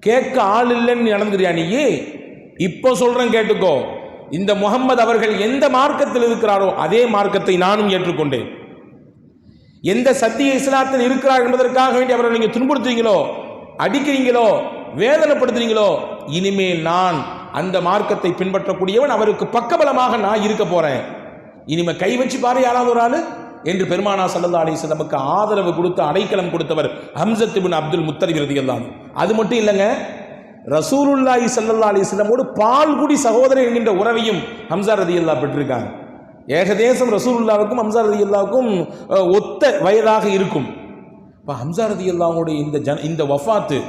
கேட்க ஆள் இல்லைன்னு நடந்துறியா நீயே? இப்ப சொல்றேன் கேட்டுக்கோ, இந்த முகம்மது அவர்கள் எந்த மார்க்கத்தில் இருக்கிறாரோ அதே மார்க்கத்தை நானும் ஏற்றுக்கொண்டேன். எந்த சத்திய இஸ்லாத்தில் இருக்கிறார் என்பதற்காக வேண்டி அவரை நீங்க துன்புறுத்துறீங்களோ, அடிக்கிறீங்களோ, வேதனைப்படுத்துறீங்களோ, இனிமேல் நான் அந்த மார்க்கத்தை பின்பற்றக்கூடியவன், அவருக்கு பக்கபலமாக நான் இருக்க போறேன். இனிமே கை வச்சு பாரு யாராவது ஒரு ஆளு என்று பெருமானார் ஸல்லல்லாஹு அலைஹி வஸல்லம் ஆதரவு கொடுத்து அடைக்கலம் கொடுத்தவர் ஹம்ஸத் இப்னு அப்துல் முத்தலிப் ரலியல்லாஹு அன்ஹு. அது மட்டும் இல்லைங்க, ரசூலுல்லாஹி ஸல்லல்லாஹு அலைஹி வஸல்லமோடு பால்குடி சகோதரர் என்கின்ற உறவையும் ஹம்ஸா ரலியல்லாஹு பெற்றிருக்காங்க. ஏகதேசம் ரசூலுல்லாஹுக்கும் ஹம்ஸா ரலியல்லாஹுக்கும் ஒத்த வயதாக இருக்கும். இப்போ ஹம்ஸா ரலியல்லாஹுடைய இந்த வஃபாத்து,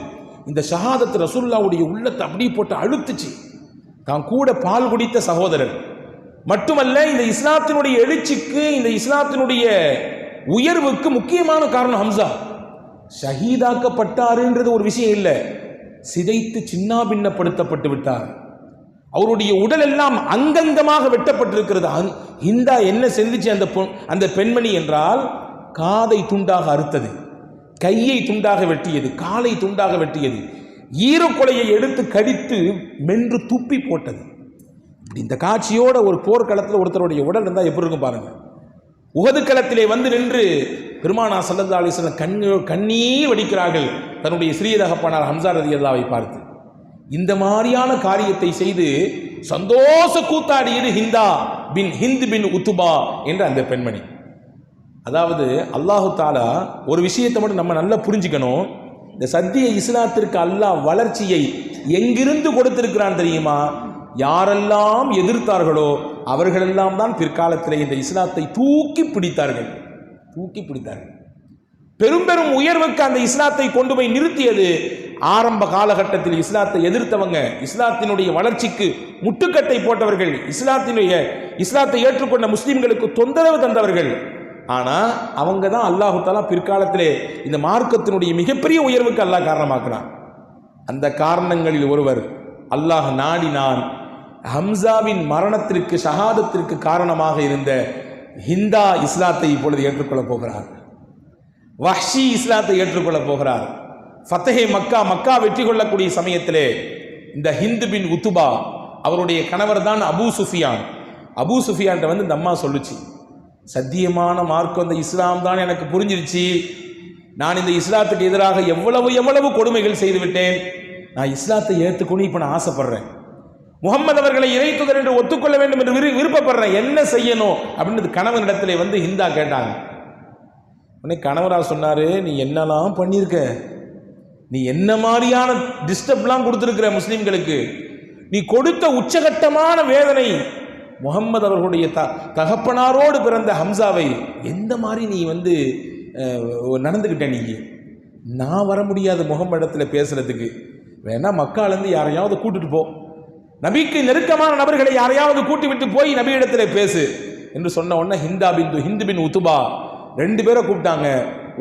இந்த ஷஹாதத் ரசூலுல்லாஹுடைய உள்ளத்தை அப்படியே போட்டு அழுத்துச்சு. தான் கூட பால் குடித்த சகோதரர் மட்டுமல்ல, இந்த இஸ்லாத்தினுடைய எழுச்சிக்கு, இந்த இஸ்லாத்தினுடைய உயர்வுக்கு முக்கியமான காரணம் ஹம்ஸா. ஷஹீதாக்கப்பட்டாருன்றது ஒரு விஷயம் இல்லை, சிதைத்து சின்னாபின்னப்படுத்தப்பட்டு விட்டார். அவருடைய உடல் எல்லாம் அங்கங்கமாக வெட்டப்பட்டிருக்கிறது. ஹிந்தா என்ன செஞ்சிச்சு அந்த பெண்மணி என்றால், காதை துண்டாக அறுத்தது, கையை துண்டாக வெட்டியது, காலை துண்டாக வெட்டியது, ஈரக்கொலையை எடுத்து கடித்து மென்று துப்பி போட்டது. இந்த காட்சியோட ஒரு போர்க்களத்தில் ஒருத்தருடைய உடல் இருந்தால் எப்படி இருக்கும் பாருங்க. உஹது களத்திலே வந்து நின்று பெருமானா ஸல்லல்லாஹு அலைஹி வஸல்லம் கண்ணீர் வடிக்கிறார்கள் தன்னுடைய சிறிய தகப்பனார் ஹம்ஸா ரலியல்லாஹு பார்த்து. இந்த மாதிரியான காரியத்தை செய்து சந்தோஷ கூத்தாடியது ஹிந்து பின் உத்துபா என்ற அந்த பெண்மணி. அதாவது அல்லாஹு தாலா ஒரு விஷயத்தை மட்டும் நம்ம நல்லா புரிஞ்சுக்கணும். இந்த சத்திய இஸ்லாத்திற்கு அல்லாஹ் வளர்ச்சியை எங்கிருந்து கொடுத்திருக்கிறான் தெரியுமா? யாரெல்லாம் எதிர்த்தார்களோ அவர்களெல்லாம் தான் பிற்காலத்தில் இந்த இஸ்லாத்தை தூக்கி பிடித்தார்கள். பெரும் பெரும் உயர்வுக்கு அந்த இஸ்லாத்தை கொண்டு போய் நிறுத்தியது ஆரம்ப காலகட்டத்தில் இஸ்லாத்தை எதிர்த்தவங்க, இஸ்லாத்தினுடைய வளர்ச்சிக்கு முட்டுக்கட்டை போட்டவர்கள், இஸ்லாத்தை ஏற்றுக்கொண்ட முஸ்லிம்களுக்கு தொந்தரவு தந்தவர்கள். ஆனால் அவங்க தான் அல்லாஹு தஆலா பிற்காலத்திலே இந்த மார்க்கத்தினுடைய மிகப்பெரிய உயர்வுக்கு அல்லாஹ் காரணமாக்குறான். அந்த காரணங்களில் ஒருவர் அல்லாஹ் நாடினான் ஹம்சாவின் மரணத்திற்கு ஷஹாதத்திற்கு காரணமாக இருந்த ஹிந்தா இஸ்லாத்தை இப்பொழுது ஏற்றுக்கொள்ளப் போகிறார். வஹ்ஷி இஸ்லாத்தை ஏற்றுக்கொள்ளப் போகிறார். ஃபத்தஹே மக்கா வெற்றி கொள்ளக்கூடிய சமயத்திலே இந்த ஹிந்து பின் உத்துபா அவருடைய கணவர் தான் அபூ சுஃபியான் வந்து இந்த அம்மா சொல்லுச்சு, சத்தியமான மார்க்கம் இந்த இஸ்லாம் தான் எனக்கு புரிஞ்சிருச்சு. நான் இந்த இஸ்லாத்துக்கு எதிராக எவ்வளவு கொடுமைகள் செய்து விட்டேன். நான் இஸ்லாத்தை ஏற்றுக்கொண்டு இப்போ நான் ஆசைப்படுறேன். முகமது அவர்களை இறை தூதர் என்று ஒத்துக்கொள்ள வேண்டும் என்று விருப்பப்படுறேன். என்ன செய்யணும் அப்படின்னு கணவனிடத்திலே வந்து ஹிந்தா கேட்டாங்க. உடனே கணவரா சொன்னாரு, நீ என்னெல்லாம் பண்ணியிருக்க, நீ என்ன மாதிரியான டிஸ்டர்ப்லாம் கொடுத்துருக்கிற முஸ்லிம்களுக்கு, நீ கொடுத்த உச்சகட்டமான வேதனை முகம்மது அவர்களுடைய தகப்பனாரோடு பிறந்த ஹம்சாவை எந்த மாதிரி நீ வந்து நடந்துக்கிட்ட. நீ நான் வர முடியாது முகம்மது இடத்துல பேசுறதுக்கு, வேணா மக்காலேருந்து யாரையாவது கூட்டிட்டு போ, நபிக்கு நெருக்கமான நபர்களை யாரையாவது கூட்டி விட்டு போய் நபி இடத்துல பேசு என்று சொன்ன உடனே ஹிந்து பின் உத்துபா ரெண்டு பேரை கூப்பிட்டாங்க.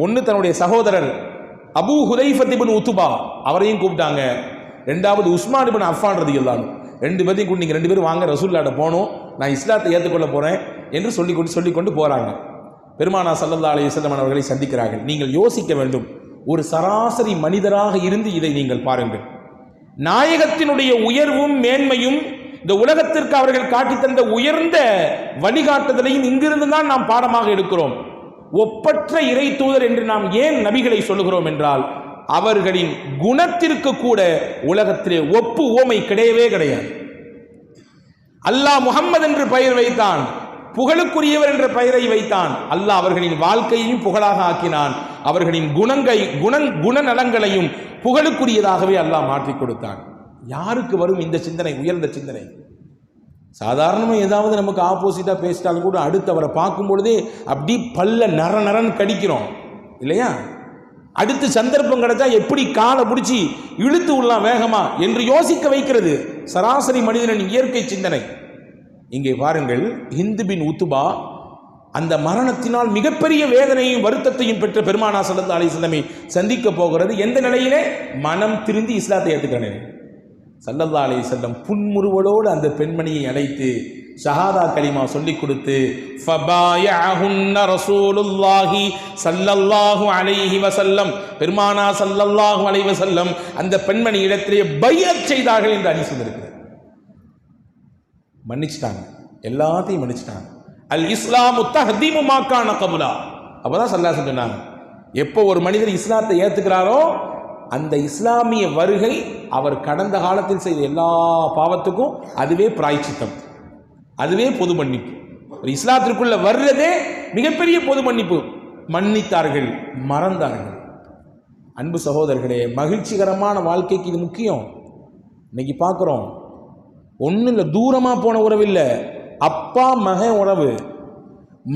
ஒன்று தன்னுடைய சகோதரர் அபூ ஹுதைஃபத் இப்னு உத்துபா அவரையும் கூப்பிட்டாங்க. ரெண்டாவது உஸ்மான் இப்னு அஃபான் ரலியல்லாஹு ரெண்டு பேரையும் கூட்டி, நீங்கள் ரெண்டு பேரும் வாங்க ரசூலுல்லாஹ்ட்ட போகணும், நான் இஸ்லாத்தை ஏற்றுக்கொள்ள போகிறேன் என்று சொல்லிக்கொண்டு போகிறாங்க. பெருமானா ஸல்லல்லாஹு அலைஹி வஸல்லம் அவர்களை சந்திக்கிறார்கள். நீங்கள் யோசிக்க வேண்டும், ஒரு சராசரி மனிதராக இருந்து இதை நீங்கள் பாருங்கள். நாயகத்தினுடைய உயர்வும் மேன்மையும் இந்த உலகத்திற்கு அவர்கள் காட்டித்தந்த உயர்ந்த வழிகாட்டுதலையும் இங்கிருந்து தான் நாம் பாடமாக எடுக்கிறோம். ஒப்பற்ற இறை தூதர் என்று நாம் ஏன் நபிகளை சொல்லுகிறோம் என்றால், அவர்களின் குணத்திற்கு கூட உலகத்திலே ஒப்பு ஓமை கிடையவே கிடையாது. அல்லாஹ் முஹம்மது என்று பெயர் வைத்தான், புகழுக்குரியவர் என்ற பெயரை வைத்தான். அல்லாஹ் அவர்களின் வாழ்க்கையையும் புகழாக ஆக்கினான். அவர்களின் குணநலங்களையும் புகழுக்குரியதாகவே அல்லாஹ் மாற்றி கொடுத்தான். யாருக்கு வரும் இந்த சிந்தனை, உயர்ந்த சிந்தனை? சாதாரணமாக ஏதாவது நமக்கு ஆப்போசிட்டாக பேசிட்டாலும் கூட அடுத்து அவரை பார்க்கும் பொழுதே அப்படி பல்ல நரன்னு கடிக்கிறோம் இல்லையா? அடுத்து சந்தர்ப்பம் கிடைச்சா எப்படி காலை பிடிச்சி இழுத்து உள்ளலாம் வேகமா என்று யோசிக்க வைக்கிறது சராசரி மனிதனின் இயற்கை சிந்தனை. இங்கே பாருங்கள், ஹிந்து பின் உத்துபா அந்த மரணத்தினால் மிகப்பெரிய வேதனையும் வருத்தத்தையும் பெற்ற பெருமானா ஸல்லல்லாஹு அலைஹி வஸல்லம் சந்திக்க போகிறது. எந்த நிலையிலே? மனம் திருந்தி இஸ்லாத்தை ஏற்றுக்கிறேன். ஸல்லல்லாஹு அலைஹி வஸல்லம் புன்முறுவலோடு அந்த பெண்மணியை அழைத்து ஷஹாதா கலிமா சொல்லிக் கொடுத்து ஃபபாயஅஹுன்ன ரசூலுல்லாஹி ஸல்லல்லாஹு அலைஹி வஸல்லம், பெருமானா ஸல்லல்லாஹு அலைஹி வஸல்லம் அந்த பெண்மணி இடத்திலே பைஅத் செய்தார்கள் என்று ஹதீஸ் இருக்கிறது. மன்னிச்சிட்டாங்க, எல்லாத்தையும் மன்னிச்சிட்டாங்க. அல் இஸ்லாமு தஹ்தீமு மா கான கப்லா. அப்பதான் ஸல்லல்லாஹு அலைஹி சொன்னாங்க, எப்போ ஒரு மனிதர் இஸ்லாத்தை ஏற்றுக்கிறாரோ அந்த இஸ்லாமிய வருகை அவர் கடந்த காலத்தில் செய்த எல்லா பாவத்துக்கும் அதுவே பிராய்ச்சித்தம், அதுவே பொது மன்னிப்பு. ஒரு இஸ்லாத்திற்குள்ள வர்றதே மிகப்பெரிய பொது மன்னிப்பு. மன்னித்தார்கள், மறந்தார்கள். அன்பு சகோதரர்களே, மகிழ்ச்சிகரமான வாழ்க்கைக்கு இது முக்கியம். இன்னைக்கு பார்க்குறோம், ஒன்றும் இல்லை, தூரமாக போன உறவு இல்லை, அப்பா மகன் உறவு.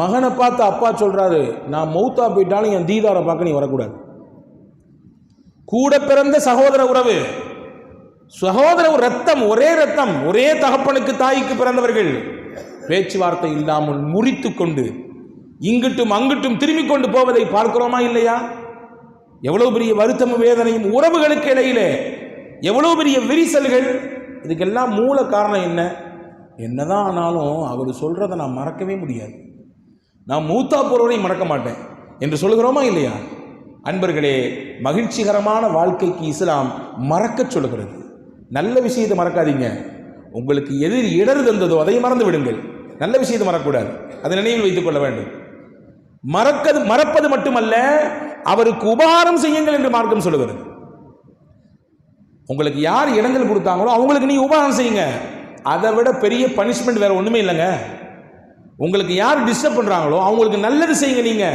மகனை பார்த்து அப்பா சொல்றாரு, நான் மௌத்தா போயிட்டாலும் என் தீதாரை பார்க்க நீ வரக்கூடாது. கூட பிறந்த சகோதர உறவு, ரத்தம், ஒரே தகப்பனுக்கு தாய்க்கு பிறந்தவர்கள், பேச்சுவார்த்தை இல்லாமல் முறித்து கொண்டு இங்கிட்டும் அங்கிட்டும் திரும்பிக் கொண்டு போவதை பார்க்கிறோமா இல்லையா? எவ்வளவு பெரிய வருத்தமும் வேதனையும், உறவுகளுக்கு இடையிலே எவ்வளவு பெரிய விரிசல்கள். இதுக்கெல்லாம் மூல காரணம் என்ன? என்னதான் ஆனாலும் அவர் சொல்றதை நான் மறக்கவே முடியாது, நான் மூத்தா போறவரை மறக்க மாட்டேன் என்று சொல்லுகிறோமா இல்லையா? அன்பர்களே, மகிழ்ச்சிகரமான வாழ்க்கைக்கு இஸ்லாம் மறக்க சொல்லுகிறது. நல்ல விஷயத்தை மறக்காதீங்க. உங்களுக்கு எது இடர் தந்ததோ அதை மறந்து விடுங்கள். நல்ல விஷயத்தை மறக்கக்கூடாது, அதை நினைவில் வைத்துக் கொள்ள வேண்டும். மறப்பது மட்டுமல்ல, அவருக்கு உபகாரம் செய்யுங்கள் என்று மார்க்கம் சொல்லுகிறது. உங்களுக்கு யார் இடங்கள் கொடுத்தாங்களோ அவங்களுக்கு நீ உபகாரம் செய்யுங்க. அதை விட பெரிய பனிஷ்மெண்ட் வேற ஒண்ணுமே இல்லைங்க. உங்களுக்கு யார் டிஸ்டர்ப் பண்றாங்களோ அவங்களுக்கு நல்லது செய்யுங்க. நீங்க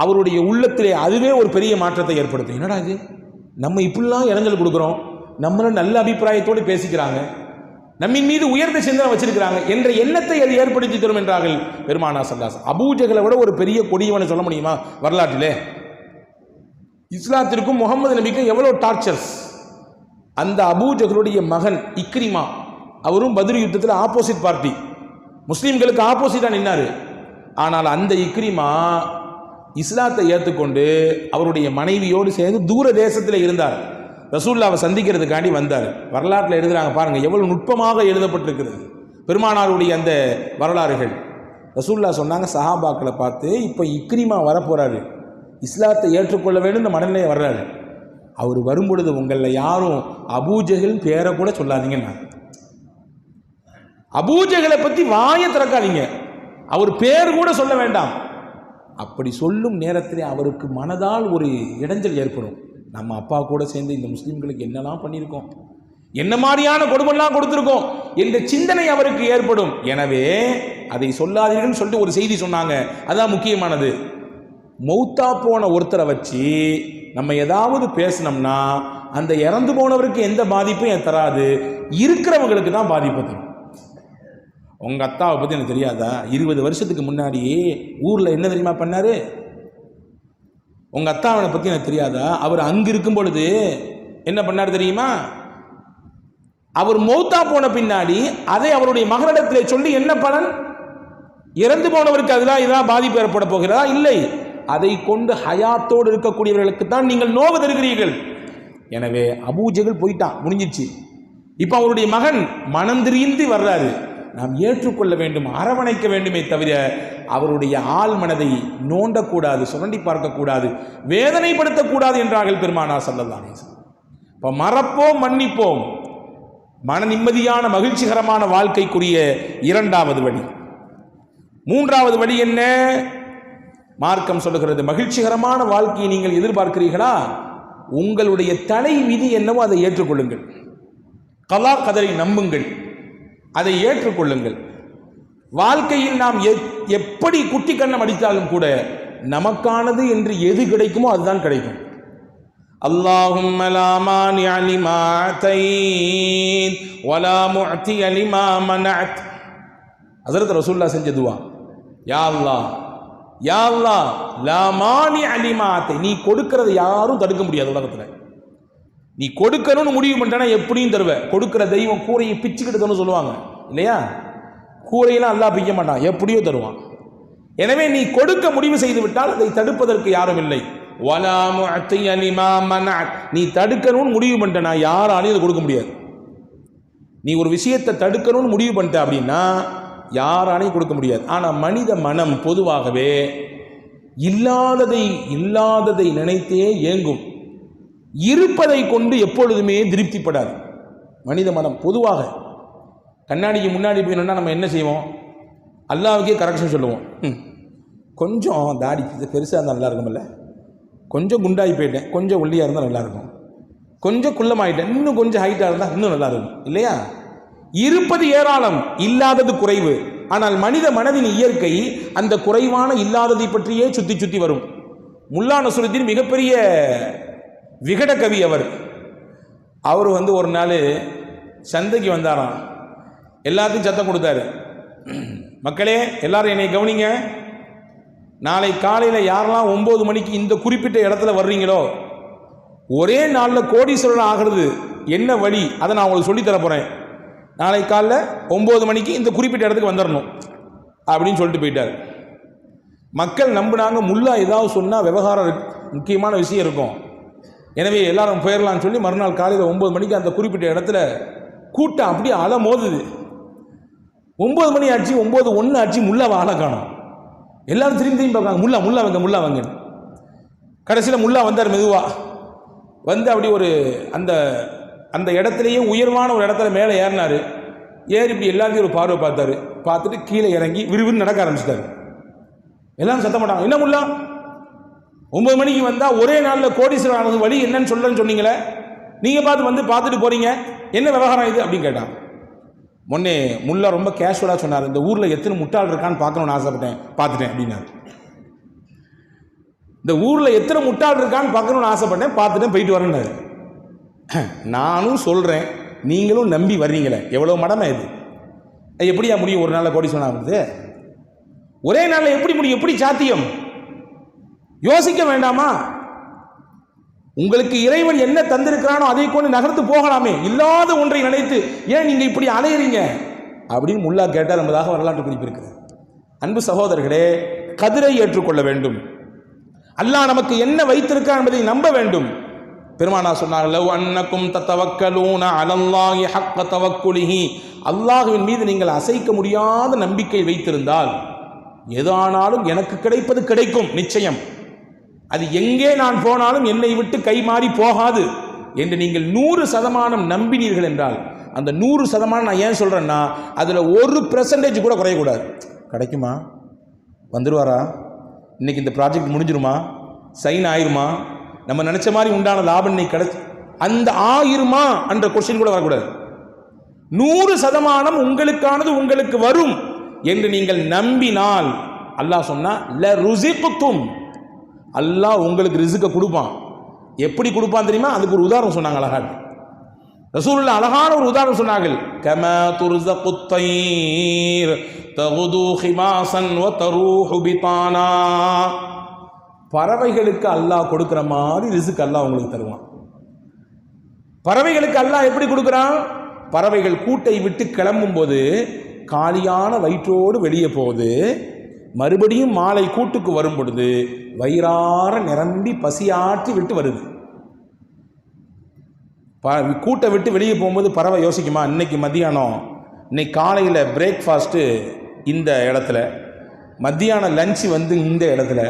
அவருடைய உள்ளத்திலே அதுவே ஒரு பெரிய மாற்றத்தை ஏற்படுத்தும். என்னடா இது, நம்ம இப்படிலாம் இடங்கள் கொடுக்குறோம், நம்மள நல்ல அபிப்பிராயத்தோடு பேசிக்கிறாங்க, நம்மின் மீது உயர்ந்த சிந்தனை வச்சிருக்கிறாங்க என்ற எண்ணத்தை அது ஏற்படுத்தி தரும் என்றார்கள் பெருமானா ஸல்லல்லாஹு அலைஹி வஸல்லம். அபூஜஹலை விட ஒரு பெரிய கொடியவனை சொல்ல முடியுமா வரலாற்றிலே? இஸ்லாத்திற்கும் முகமது நபிக்கும் எவ்வளவு டார்ச்சர்ஸ். அந்த அபூஜஹலுடைய மகன் இக்ரிமா, அவரும் பத்ர் யுத்தத்தில் ஆப்போசிட் பார்ட்டி, முஸ்லீம்களுக்கு ஆப்போசிட்டா நின்னாரு. ஆனால் அந்த இக்ரிமா இஸ்லாத்தை ஏற்றுக்கொண்டு அவருடைய மனைவியோடு சேர்ந்து தூர தேசத்தில் இருந்தார். ரசூலுல்லாவை சந்திக்கிறதுக்காண்டி வந்தார். வரலாற்றில் எழுதுறாங்க பாருங்க, எவ்வளவு நுட்பமாக எழுதப்பட்டிருக்கிறது பெருமானாருடைய அந்த வரலாறுகள். ரசூலுல்லாஹ் சொன்னாங்க சஹாபாக்களை பார்த்து, இப்போ இக்ரிமா வரப்போறாரு, இஸ்லாத்தை ஏற்றுக்கொள்ள வேண்டும் இந்த மனநிலையை வர்றாரு. அவர் வரும்பொழுது உங்களில் யாரும் அபூஜஹல் பேரை கூட சொல்லாதீங்கன்னா, அபூஜஹலை பற்றி வாயை திறக்காதீங்க, அவர் பேர் கூட சொல்ல வேண்டாம். அப்படி சொல்லும் நேரத்திலே அவருக்கு மனதால் ஒரு இடைஞ்சல் ஏற்படும். நம்ம அப்பா கூட சேர்ந்து இந்த முஸ்லீம்களுக்கு என்னெல்லாம் பண்ணியிருக்கோம், என்ன மாதிரியான கொடுமைலாம் கொடுத்துருக்கோம் என்ற சிந்தனை அவருக்கு ஏற்படும். எனவே அதை சொல்லாதீர்கள் சொல்லிட்டு ஒரு செய்தி சொன்னாங்க, அதான் முக்கியமானது. மௌத்தா போன ஒருத்தரை வச்சு நம்ம ஏதாவது பேசினோம்னா அந்த இறந்து போனவருக்கு எந்த பாதிப்பும் தராது, இருக்கிறவங்களுக்கு தான் பாதிப்பு தரும். உங்க அத்தாவை பத்தி எனக்கு தெரியாதா? 20 வருஷத்துக்கு முன்னாடி ஊர்ல என்ன தெரியுமா பண்ணாரு? உங்க அத்தாவை பத்தி எனக்கு தெரியாதா? அவர் அங்க இருக்கும் பொழுது என்ன பண்ணாரு தெரியுமா? அவர் மௌத்தா போன பின்னாடி அதை அவருடைய மகனிடத்திலே சொல்லி என்ன பலன்? இறந்து போனவருக்கு அதெல்லாம் இதான் பாதிப்பு ஏற்பட போகிறதா? இல்லை, அதை கொண்டு ஹயாத்தோடு இருக்கக்கூடியவர்களுக்கு தான் நீங்கள் நோவு தருகிறீர்கள். எனவே அபூஜஹல் போயிட்டான், முடிஞ்சிச்சு. இப்ப அவருடைய மகன் மனம் திரிந்து வர்றாரு. நாம் ஏற்றுக்கொள்ள வேண்டும், அரவணைக்க வேண்டுமே தவிர அவருடைய ஆள் மனதை நோண்டக்கூடாது, சுரண்டி பார்க்கக்கூடாது, வேதனைப்படுத்தக்கூடாது என்றார்கள் பெருமானார் ஸல்லல்லாஹு அலைஹி வஸல்லம். இப்போ மறப்போம், மன்னிப்போம். மன நிம்மதியான மகிழ்ச்சிகரமான வாழ்க்கைக்குரிய இரண்டாவது வழி. மூன்றாவது வழி என்ன? மார்க்கம் சொல்லுகிறது, மகிழ்ச்சிகரமான வாழ்க்கையை நீங்கள் எதிர்பார்க்கிறீர்களா? உங்களுடைய தலை விதி என்னவோ அதை ஏற்றுக்கொள்ளுங்கள். கலா கதரை நம்புங்கள், அதை ஏற்றுக்கொள்ளுங்கள். வாழ்க்கையில் நாம் எப்படி குட்டி கண்ணம் அடித்தாலும் கூட நமக்கானது என்று எது கிடைக்குமோ அதுதான் கிடைக்கும். அல்லாஹும்ம லா மானிஅ லிமா அதைத் வலா முஅதிய லிமா மனஅத். ஹஜ்ரத் ரசூலுல்லாஹ் செஞ்ச துஆ, யா அல்லாஹ், யா அல்லாஹ், லா மானிஅ லிமா அதைத். நீ கொடுக்கிறதை யாரும் தடுக்க முடியாது உலகத்துல. நீ கொடுக்கணும்னு முடிவு பண்ணிட்டா எப்படியும் தருவ. கொடுக்கிற தெய்வம் கூரையை பிச்சுக்கிட்டு சொல்லுவாங்க இல்லையா? கூரையெல்லாம் அல்லாஹ் பிக்க மாட்டான், எப்படியோ தருவான். எனவே நீ கொடுக்க முடிவு செய்து விட்டால் அதை தடுப்பதற்கு யாரும் இல்லை. வலா முஅதிய லிமா மனஅத். நீ தடுக்கணும்னு முடிவு பண்ணிட்டா யாராலையும் அதை கொடுக்க முடியாது. நீ ஒரு விஷயத்தை தடுக்கணும்னு முடிவு பண்ணிட்ட அப்படின்னா யாராலையும் கொடுக்க முடியாது. ஆனால் மனித மனம் பொதுவாகவே இல்லாததை நினைத்தே ஏங்கும், இருப்பதை கொண்டு எப்பொழுதுமே திருப்திப்படாது. மனித மனம் பொதுவாக கண்ணாடிக்கு முன்னாடி போயினா நம்ம என்ன செய்வோம்? அல்லாஹ்வுக்கே கரெக்ஷன் சொல்லுவோம். கொஞ்சம் தாடி பெருசாக இருந்தால் நல்லா இருக்கும்ல, கொஞ்சம் குண்டாகி போயிட்டேன், கொஞ்சம் ஒல்லியாக இருந்தால் நல்லாயிருக்கும், கொஞ்சம் குள்ளமாயிட்டேன், இன்னும் கொஞ்சம் ஹைட்டாக இருந்தால் இன்னும் நல்லா இருக்கும் இல்லையா? இருப்பது ஏராளம், இல்லாதது குறைவு. ஆனால் மனித மனதின் இயற்கை அந்த குறைவான இல்லாததை பற்றியே சுற்றி சுற்றி வரும். முல்லா நஸ்ருத்தீன் மிகப்பெரிய விகட கவி அவர். ஒரு நாள் சந்தைக்கு வந்தாராம், எல்லாத்தையும் சத்தம் கொடுத்தாரு, மக்களே எல்லாரும் என்னை கவனிங்க, நாளை காலையில் யாரெல்லாம் 9 மணிக்கு இந்த குறிப்பிட்ட இடத்துல வர்றீங்களோ, ஒரே நாளில் கோடீஸ்வரன் ஆகிறது என்ன வழி அதை நான் உங்களுக்கு சொல்லித்தர போகிறேன். நாளை காலையில் 9 மணிக்கு இந்த குறிப்பிட்ட இடத்துக்கு வந்துடணும் அப்படின்னு சொல்லிட்டு போயிட்டார். மக்கள் நம்பினாங்க, முல்லா ஏதாவது சொன்னால் விவகாரம் முக்கியமான விஷயம் இருக்கும், எனவே எல்லாரும் போயிடலான்னு சொல்லி மறுநாள் காலையில் 9 மணிக்கு அந்த குறிப்பிட்ட இடத்துல கூட்டம் அப்படியே அலை மோதுது. 9 மணி ஆச்சு, 9:01 ஆச்சு, முல்லாவை ஆளை காணோம். எல்லாரும் திரும்பி பார்க்காங்க, முல்லா வாங்க. கடைசியில் முல்லா வந்தார். மெதுவாக வந்து அப்படி ஒரு அந்த அந்த இடத்துலையே உயர்வான ஒரு இடத்துல மேலே ஏறினார். ஏறி இப்படி எல்லாத்தையும் ஒரு பார்வை பார்த்தாரு. பார்த்துட்டு கீழே இறங்கி விறுவிறு நடக்க ஆரம்பிச்சிட்டாரு. எல்லாரும் சத்தம் போட்டாங்க, என்ன முல்லா 9 மணிக்கு வந்தால் ஒரே நாளில் கோடீஸ்வரர் ஆனது வழி என்னன்னு சொல்லன்னு சொன்னீங்களே, நீங்கள் பார்த்துட்டு போகிறீங்க, என்ன விவகாரம் இது அப்படின்னு கேட்டான். முன்னே முல்லா ரொம்ப கேஷுவலாக சொன்னார், இந்த ஊரில் எத்தனை முட்டாள் இருக்கான்னு பார்க்கணுன்னு ஆசைப்பட்டேன், பார்த்துட்டேன் அப்படின்னாரு. இந்த ஊரில் எத்தனை முட்டாள் இருக்கான்னு பார்க்கணுன்னு ஆசைப்பட்டேன், பார்த்துட்டேன், போயிட்டு வரேன்னாரு. நானும் சொல்கிறேன், நீங்களும் நம்பி வர்றீங்களே, எவ்வளோ மடமை இது, எப்படியா முடியும் ஒரு நாளில் கோடீஸ்வரன் ஆகுது? ஒரே நாளில் எப்படி முடியும்? எப்படி சாத்தியம்? யோசிக்க வேண்டாமா? உங்களுக்கு இறைவன் என்ன தந்திருக்கிறானோ அதை கொண்டு நகர்த்து போகலாமே, இல்லாத ஒன்றை நினைத்து ஏன் நீங்க இப்படி அலையறீங்க அப்படின்னு முல்லா கேட்டார் என்பதாக வரலாற்று குறிப்பு இருக்குது. அன்பு சகோதரர்களே, கதிரை ஏற்றுக்கொள்ள வேண்டும். அல்லாஹ் நமக்கு என்ன வைத்திருக்கான் என்பதை நம்ப வேண்டும். பெருமானா சொன்னார்கள், லவ் அன்னக்கும் தத்தவக்கலூன அலல்லாஹி ஹக்க தவக்குலிஹி, அல்லாஹ்வின் மீது நீங்கள் அசைக்க முடியாத நம்பிக்கை வைத்திருந்தால் எதானாலும் எனக்கு கிடைப்பது கிடைக்கும் நிச்சயம், அது எங்கே நான் போனாலும் என்னை விட்டு கை மாறி போகாது என்று நீங்கள் 100% நம்பினீர்கள் என்றால், அந்த 100% நான் ஏன் சொல்றேன்னா, அதில் 1% கூட குறையக்கூடாது. கிடைக்குமா? வந்துடுவாரா? இன்னைக்கு இந்த ப்ராஜெக்ட் முடிஞ்சிருமா? சைன் ஆயிருமா? நம்ம நினைச்ச மாதிரி உண்டான லாபம் இன்னைக்கு கிடைச்சி அந்த ஆயிருமா என்ற கொஸ்டின் கூட வரக்கூடாது. 100% உங்களுக்கானது உங்களுக்கு வரும் என்று நீங்கள் நம்பினால், அல்லாஹ் சொன்னா ல ருஸிக்தும், அல்லாஹ் உங்களுக்கு ரிஸ்க கொடுப்பான். எப்படி கொடுப்பான் தெரியுமா? அதுக்கு ஒரு உதாரணம் சொன்னாங்க அழகா. ரசூலுல்லாஹ் அழகான ஒரு உதாரணம் சொன்னார்கள். கமா துர்ஸகுத் தைர் தகுது ஹிமாசன் வ தரூஹு பிதானா, பறவைகளுக்கு அல்லாஹ் கொடுக்கிற மாதிரி ரிஸ்க் அல்லாஹ் உங்களுக்கு தருவான். பறவைகளுக்கு அல்லாஹ் எப்படி கொடுக்குறான்? பறவைகள் கூட்டை விட்டு கிளம்பும் போது காலியான வயிற்றோடு வெளியே போகுது, மறுபடியும் மாலை கூட்டுக்கு வரும் பொழுது வயிறார நிரம்பி பசியாற்றி விட்டு வருது. கூட்டை விட்டு வெளியே போகும்போது பறவை யோசிக்குமா, இன்னைக்கு மத்தியானம், இன்னைக்கு காலையில் பிரேக்ஃபாஸ்ட்டு இந்த இடத்துல, மத்தியானம் லஞ்சு வந்து இந்த இடத்துல,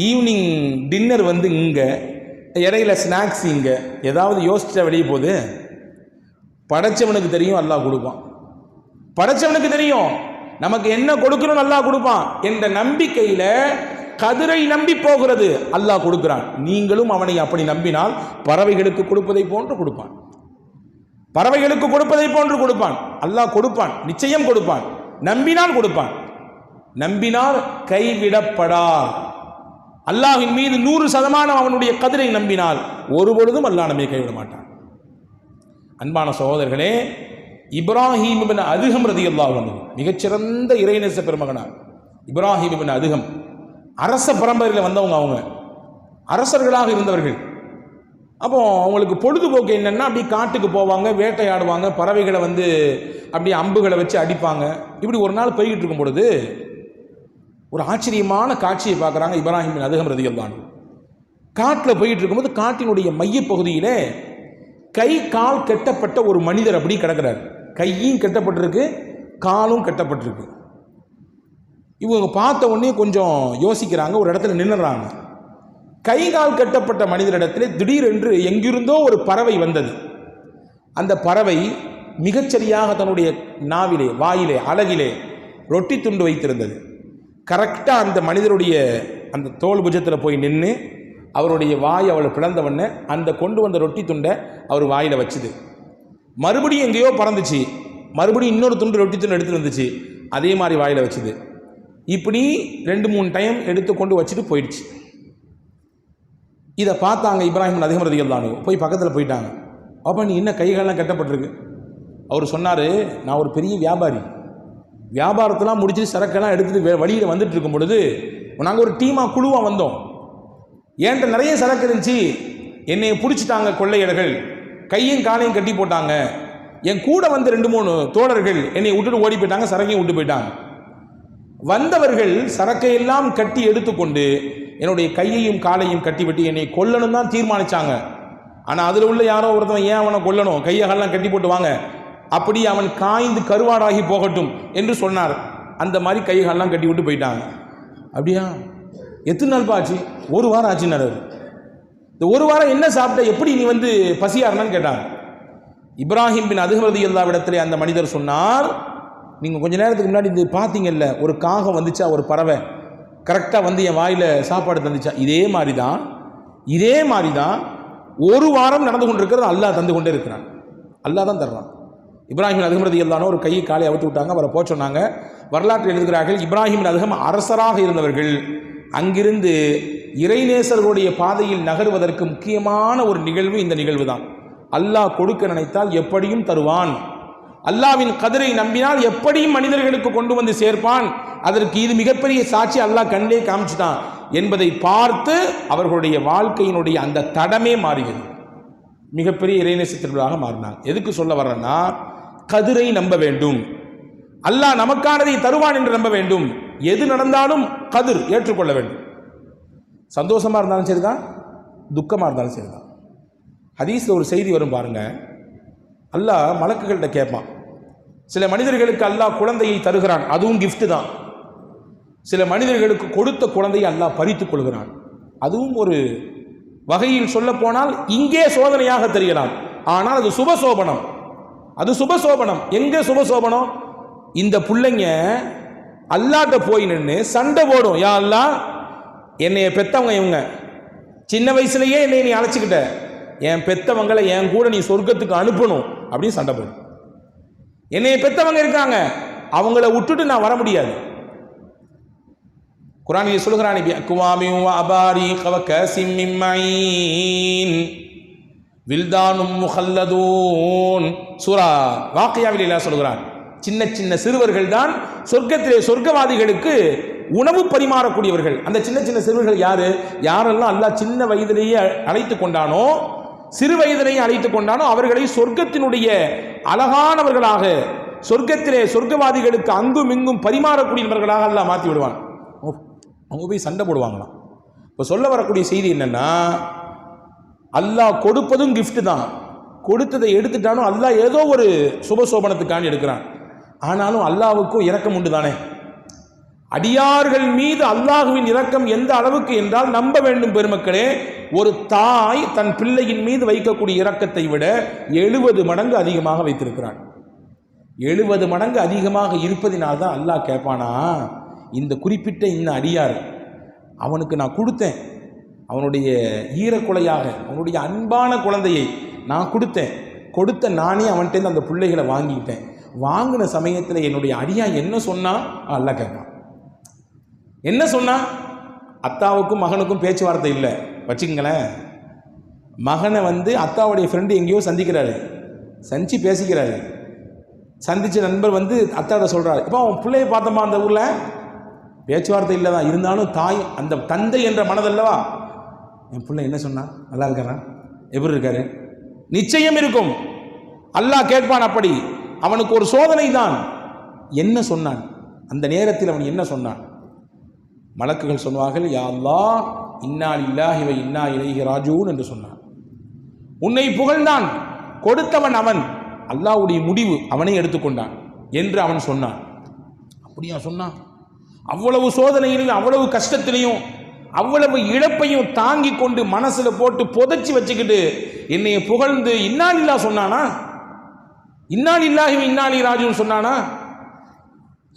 ஈவினிங் டின்னர் வந்து இங்கே, இடையில ஸ்நாக்ஸ் இங்கே, ஏதாவது யோசிச்சா வெளியே போகுது? படைச்சவனுக்கு தெரியும் அல்லாஹ் கொடுப்பான். படைச்சவனுக்கு தெரியும் நமக்கு என்ன கொடுக்கணும், அல்லாஹ் கொடுப்பான் என்ற நம்பிக்கையில கதிரை நம்பி போகிறது. அல்லாஹ் கொடுக்கிறான், நீங்களும் அவனை அப்படி நம்பினால் பறவைகளுக்கு கொடுப்பதை போன்று கொடுப்பான். பறவைகளுக்கு கொடுப்பதை போன்று கொடுப்பான். அல்லாஹ் கொடுப்பான், நிச்சயம் கொடுப்பான். நம்பினால் கொடுப்பான். நம்பினால் கைவிடப்படார். அல்லாஹ்வின் மீது 100% அவனுடைய கதிரை நம்பினால் ஒருபொழுதும் அல்லாஹ் நம்மை கைவிட மாட்டான். அன்பான சகோதரர்களே, இப்ராஹிம் இப்னு அதுகம் ரலியல்லாஹு அன்ஹு மிகச்சிறந்த இறைநேச பெருமகனார். இப்ராஹிம் இப்னு அதுகம் அரச பரம்பரையில் வந்தவங்க, அவங்க அரசர்களாக இருந்தவர்கள். அப்போ அவங்களுக்கு பொழுதுபோக்கு என்னன்னா, அப்படி காட்டுக்கு போவாங்க, வேட்டையாடுவாங்க, பறவைகளை வந்து அப்படியே அம்புகளை வச்சு அடிப்பாங்க. இப்படி ஒரு நாள் போய்கிட்டு இருக்கும் பொழுது ஒரு ஆச்சரியமான காட்சியை பார்க்குறாங்க இப்ராஹிம் இப்னு அதுகம் ரலியல்லாஹு அன்ஹு. காட்டில் போயிட்டு இருக்கும்போது காட்டினுடைய மையப்பகுதியிலே கை கால் கட்டப்பட்ட ஒரு மனிதர் அப்படி கிடக்கிறார். கையும் கட்டப்பட்டிருக்கு, காலும் கட்டப்பட்டிருக்கு. இவங்க பார்த்த உடனே கொஞ்சம் யோசிக்கிறாங்க, ஒரு இடத்துல நின்னுறாங்க. கை கால் கட்டப்பட்ட மனிதரிடத்திலே திடீரென்று எங்கிருந்தோ ஒரு பறவை வந்தது. அந்த பறவை மிகச்சரியாக தன்னுடைய நாவிலே, வாயிலே, அலகிலே ரொட்டி துண்டு வைத்திருந்தது. கரெக்டாக அந்த மனிதருடைய அந்த தோல் புஜத்தில் போய் நின்று அவருடைய வாய் அவளை பிளந்தவொடனே அந்த கொண்டு வந்த ரொட்டி துண்டை அவர் வாயில் வச்சுது. மறுபடியும் எங்கேயோ பறந்துச்சு, மறுபடியும் இன்னொரு துண்டு ரொட்டி துண்டு எடுத்துட்டு வந்துச்சு, அதே மாதிரி வாயில் வச்சுது. இப்படி 2-3 டைம் எடுத்து கொண்டு வச்சுட்டு போயிடுச்சு. இதை பார்த்தாங்க இப்ராஹிம் அதுகம் ரலியல்லாஹு அன்ஹு. போய் பக்கத்தில் போயிட்டாங்க. அப்போ நீ என்ன கைகாலெலாம் கட்டப்பட்டிருக்கு? அவர் சொன்னார், நான் ஒரு பெரிய வியாபாரி, வியாபாரத்தெல்லாம் முடிச்சுட்டு சரக்கெல்லாம் எடுத்துகிட்டு வழியில் வந்துட்டு இருக்கும் பொழுது நாங்கள் ஒரு டீமாக குழுவாக வந்தோம். என்கிட்ட நிறைய சரக்கு இருந்துச்சு, என்னை பிடிச்சிட்டாங்க கொள்ளையர்கள், கையும் காலையும் கட்டி போட்டாங்க. என் கூட வந்து 2-3 தோழர்கள் என்னை விட்டுட்டு ஓடி போயிட்டாங்க, சரக்கையும் விட்டு போயிட்டாங்க. வந்தவர்கள் சரக்கையெல்லாம் கட்டி எடுத்துக்கொண்டு என்னுடைய கையையும் காலையும் கட்டிவிட்டு என்னை கொல்லணும் தான் தீர்மானிச்சாங்க. ஆனால் அதில் உள்ள யாரோ ஒருத்தன் ஏன் அவனை கொல்லணும், கையெல்லாம் கட்டி போட்டு வாங்க, அப்படி அவன் காய்ந்து கருவாடாகி போகட்டும் என்று சொன்னார். அந்த மாதிரி கையெல்லாம் கட்டி விட்டு போயிட்டாங்க. அப்படியா, எத்தனை நாள் ஆச்சு? 1 வாரம் ஆச்சுன்னாரு. இந்த 1 வாரம் என்ன சாப்பிட்ட, எப்படி நீ வந்து பசியாருன்னு கேட்டாங்க. இப்ராஹிம் பின் அதுஹம் ரலியல்லாஹு இடத்துல அந்த மனிதர் சொன்னார், நீங்கள் கொஞ்ச நேரத்துக்கு முன்னாடி இந்த பார்த்தீங்கல்ல, ஒரு காகம் வந்துச்சா, ஒரு பறவை கரெக்டாக வந்து என் வாயில் சாப்பாடு தந்துச்சா, இதே மாதிரி தான் 1 வாரம் நடந்து கொண்டிருக்கிறது. அல்லாஹ் தந்து கொண்டே இருக்கிறான், அல்லாஹ் தான் தர்றான். இப்ராஹிம் அதுஹம் ரலியல்லாஹு ஒரு கையை காலை அவுத்து விட்டாங்க, அவரை போக சொன்னாங்க. வரலாற்றில் எழுதுகிறார்கள், இப்ராஹிம் அதுஹம் அரசராக இருந்தவர்கள் அங்கிருந்து இறைநேசர்களுடைய பாதையில் நகர்வதற்கு முக்கியமான ஒரு நிகழ்வு இந்த நிகழ்வு தான். அல்லாஹ் கொடுக்க நினைத்தால் எப்படியும் தருவான், அல்லாஹ்வின் கதிரை நம்பினால் எப்படியும் மனிதர்களுக்கு கொண்டு வந்து சேர்ப்பான். அதற்கு இது மிகப்பெரிய சாட்சி, அல்லாஹ் கண்ணே காமிச்சுட்டான் என்பதை பார்த்து அவர்களுடைய வாழ்க்கையினுடைய அந்த தடமே மாறியது. மிகப்பெரிய இறைநேசத்திற்காக மாறினாங்க. எதுக்கு சொல்ல வர்றேன்னா, கதிரை நம்ப வேண்டும், அல்லாஹ் நமக்கானதை தருவான் என்று நம்ப வேண்டும். எது நடந்தாலும் கதிர் ஏற்றுக்கொள்ள வேண்டும். சந்தோஷமா இருந்தாலும் சரிதான், துக்கமாக இருந்தாலும் சரிதான். ஹதீஸில் ஒரு செய்தி வரும் பாருங்க, அல்லாஹ் மலக்குகள்கிட்ட கேட்பான். சில மனிதர்களுக்கு அல்லாஹ் குழந்தையை தருகிறான், அதுவும் கிஃப்ட் தான். சில மனிதர்களுக்கு கொடுத்த குழந்தையை அல்லாஹ் பறித்துக் கொள்கிறான், அதுவும் ஒரு வகையில் சொல்ல போனால் இங்கே சோதனையாக தெரியலாம், ஆனால் அது சுபசோபனம். அது சுபசோபனம். எங்கே சுபசோபனம்? இந்த பிள்ளைங்க அல்லாட்ட போய் நின்று சண்டை போடும், யா அல்லாஹ் என்னைய பெத்தவங்க இவங்க, சின்ன வயசுலயே என்னை நீ அழைச்சிக்கிட்ட, என் பெத்தவங்களை என் கூட நீ சொர்க்கத்துக்கு அனுப்பணும் அப்படின்னு சண்டை போடும். என்னைய பெத்தவங்க இருக்காங்க, அவங்கள விட்டுட்டு நான் வர முடியாது. குர்ஆனில் சொல்கிறான், அக்வாமின் வ அபாரீக வ கஸிம் மின் மஈன் வில்தானும் முஹல்லதூன். சூரா வாக்கியாவில் அல்லாஹ் சொல்கிறான், சின்ன சின்ன சிறுவர்கள் தான் சொர்க்கத்திலே சொர்க்கவாதிகளுக்கு உணவு பரிமாறக்கூடியவர்கள். அந்த சின்ன சின்ன சிறுவர்கள் யாரு? யாரெல்லாம் அல்லாஹ் சின்ன வயதிலேயே அழைத்து கொண்டானோ, சிறு வயதிலேயே அழைத்து கொண்டானோ, அவர்களை சொர்க்கத்தினுடைய அழகானவர்களாக, சொர்க்கத்திலே சொர்க்கவாதிகளுக்கு அங்கும் இங்கும் பரிமாறக்கூடியவர்களாக அல்லாஹ் மாற்றி விடுவான். அவங்க போய் சண்டை போடுவாங்களாம். இப்போ சொல்ல வரக்கூடிய செய்தி என்னன்னா, அல்லாஹ் கொடுப்பதும் கிஃப்ட் தான். கொடுத்ததை எடுத்துட்டாலும் அல்லாஹ் ஏதோ ஒரு சுபசோபனத்துக்காண்டி எடுக்கிறான். ஆனாலும் அல்லாஹ்வுக்கும் இரக்கம் உண்டு தானே. அடியார்கள் மீது அல்லாஹ்வின் இரக்கம் எந்த அளவுக்கு என்றால், நம்ப வேண்டும் பெருமக்களே, ஒரு தாய் தன் பிள்ளையின் மீது வைக்கக்கூடிய இரக்கத்தை விட 70 மடங்கு அதிகமாக வைத்திருக்கிறான். 70 மடங்கு அதிகமாக இருப்பதினால்தான் அல்லாஹ் கேட்பானா, இந்த குறிப்பிட்ட இந்த அடியார் அவனுக்கு நான் கொடுத்தேன், அவனுடைய ஈரக்குலையாக அவனுடைய அன்பான குழந்தையை நான் கொடுத்தேன், கொடுத்த நானே அவன்கிட்ட அந்த பிள்ளைகளை வாங்கிக்கிட்டேன். வாங்கின சமயத்தில் என்னுடைய அடியா என்ன சொன்னா அல்லாஹ் கேட்பான். என்ன சொன்னா? அத்தாவுக்கும் மகனுக்கும் பேச்சுவார்த்தை இல்லை வச்சுக்கங்களேன். மகனை அத்தாவுடைய ஃப்ரெண்டு எங்கேயோ சந்திக்கிறாரு, சந்திச்சு பேசிக்கிறாரு. சந்திச்ச நண்பர் அத்தாவோட சொல்றாரு, இப்போ அவன் பிள்ளையை பார்த்தோமா அந்த ஊர்ல, பேச்சுவார்த்தை இல்லை தான், இருந்தாலும் தாய் அந்த தந்தை என்ற மனதல்லவா, என் பிள்ளை என்ன சொன்னா, நல்லா இருக்காரா, எப்படி இருக்காரு, நிச்சயம் இருக்கும். அல்லாஹ் கேட்பான். அப்படி அவனுக்கு ஒரு சோதனை தான். என்ன சொன்னான் அந்த நேரத்தில், அவன் என்ன சொன்னான்? மலக்குகள் சொன்னார்கள், யா அல்லாஹ் இன்னா லில்லாஹி வ இன்னா இலைஹி ராஜிஊன் என்று சொன்னான். உன்னை புகழ்ந்தான், கொடுத்தவன் அவன், அல்லாஹ்வுடைய முடிவு அவனை எடுத்துக்கொண்டான் என்று அவன் சொன்னான். அப்படியா சொன்னான்? அவ்வளவு சோதனையிலும் அவ்வளவு கஷ்டத்திலையும் அவ்வளவு இழப்பையும் தாங்கி கொண்டு மனசுல போட்டு புதைச்சி வச்சுக்கிட்டு என்னைய புகழ்ந்து இன்னா லில்லாஹ் சொன்னானா? இன்னா லில்லாஹி வ இன்னா இலைஹி ராஜிஊன் சொன்னானா?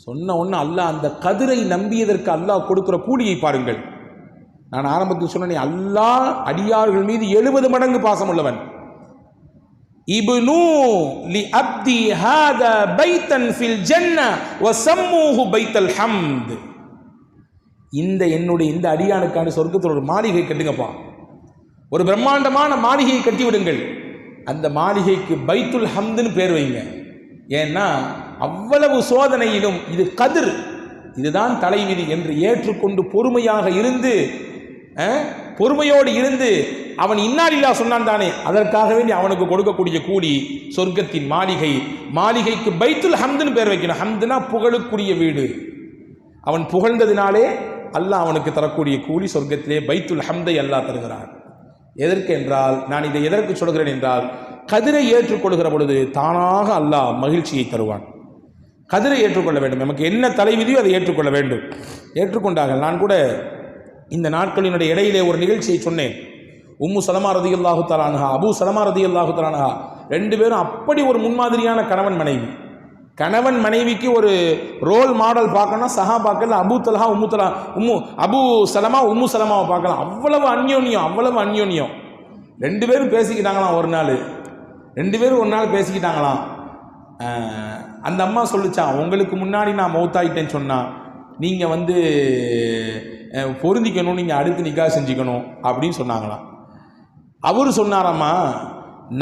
சொன்ன ஒன்று அல்லாஹ் அந்த கதிரை நம்பியதற்கு அல்லாஹ் கொடுக்கிற கூலியை பாருங்கள். நான் ஆரம்பத்தில் சொன்னேன், அல்லாஹ் அடியார்கள் மீது 70 மடங்கு பாசம் உள்ளவன். இப்னு லி அப்தி ஹாதா பைத்தன் ஃபில் ஜன்னah வ சம்மூஹு பைத்தல் ஹம்த். என்னுடைய இந்த அடியானுக்கான சொர்க்கத்தில் ஒரு மாளிகை கட்டுங்கப்பா, ஒரு பிரம்மாண்டமான மாளிகையை கட்டி விடுங்கள். அந்த மாளிகைக்கு பைத்துல் ஹம்துன்னு பேர் வைங்க. ஏன்னா அவ்வளவு சோதனையிலும் இது கதிர், இதுதான் தலைவிதி என்று ஏற்றுக்கொண்டு பொறுமையாக இருந்து, பொறுமையோடு இருந்து அவன் இன்னா லில்லாஹ் சொன்னான் தானே, அதற்காக வேண்டி அவனுக்கு கொடுக்கக்கூடிய கூலி சொர்க்கத்தின் மாளிகை. மாளிகைக்கு பைத்துல் ஹம்துன்னு பேர் வைக்கணும். ஹம்துனா புகழுக்குரிய வீடு. அவன் புகழ்ந்ததினாலே அல்லாஹ் அவனுக்கு தரக்கூடிய கூலி சொர்க்கத்திலே பைத்துல் ஹம்தை அல்லாஹ் தருகிறான். எதற்கு என்றால், நான் இதை எதற்கு சொல்கிறேன் என்றால், கதிரை ஏற்றுக்கொள்கிற பொழுது தானாக அல்லாஹ் மகிழ்ச்சியை தருவான். கதிரை ஏற்றுக்கொள்ள வேண்டும். நமக்கு என்ன தலைவிதியோ அதை ஏற்றுக்கொள்ள வேண்டும். ஏற்றுக்கொண்டார்கள். நான் கூட இந்த நாட்களினுடைய இடையிலே ஒரு நிகழ்ச்சியை சொன்னேன். உம்மு சலமா ரதியல்லாஹு தஆலா அன்ஹா, அபூ சலமா ரதியல்லாஹு தஆலா அன்ஹா, ரெண்டு பேரும் அப்படி ஒரு முன்மாதிரியான கணவன் மனைவி. கணவன் மனைவிக்கு ஒரு ரோல் மாடல் பார்க்கணும். சஹாபாக்கள் அபூ தல்ஹா அபூ சலமா உம்மு சலமாவை பார்க்கலாம். அவ்வளவு அந்யோன்யம். ரெண்டு பேரும் பேசிக்கிட்டாங்களாம் ஒரு நாள். பேசிக்கிட்டாங்களாம். அந்த அம்மா சொல்லிச்சான், உங்களுக்கு முன்னாடி நான் மௌத்தாயிட்டேன்னு சொன்னால் நீங்கள் பொருந்திக்கணும், நீங்கள் அடுத்து நிக்காஹ் செஞ்சுக்கணும் அப்படின்னு சொன்னாங்களாம். அவரு சொன்னாராம்மா,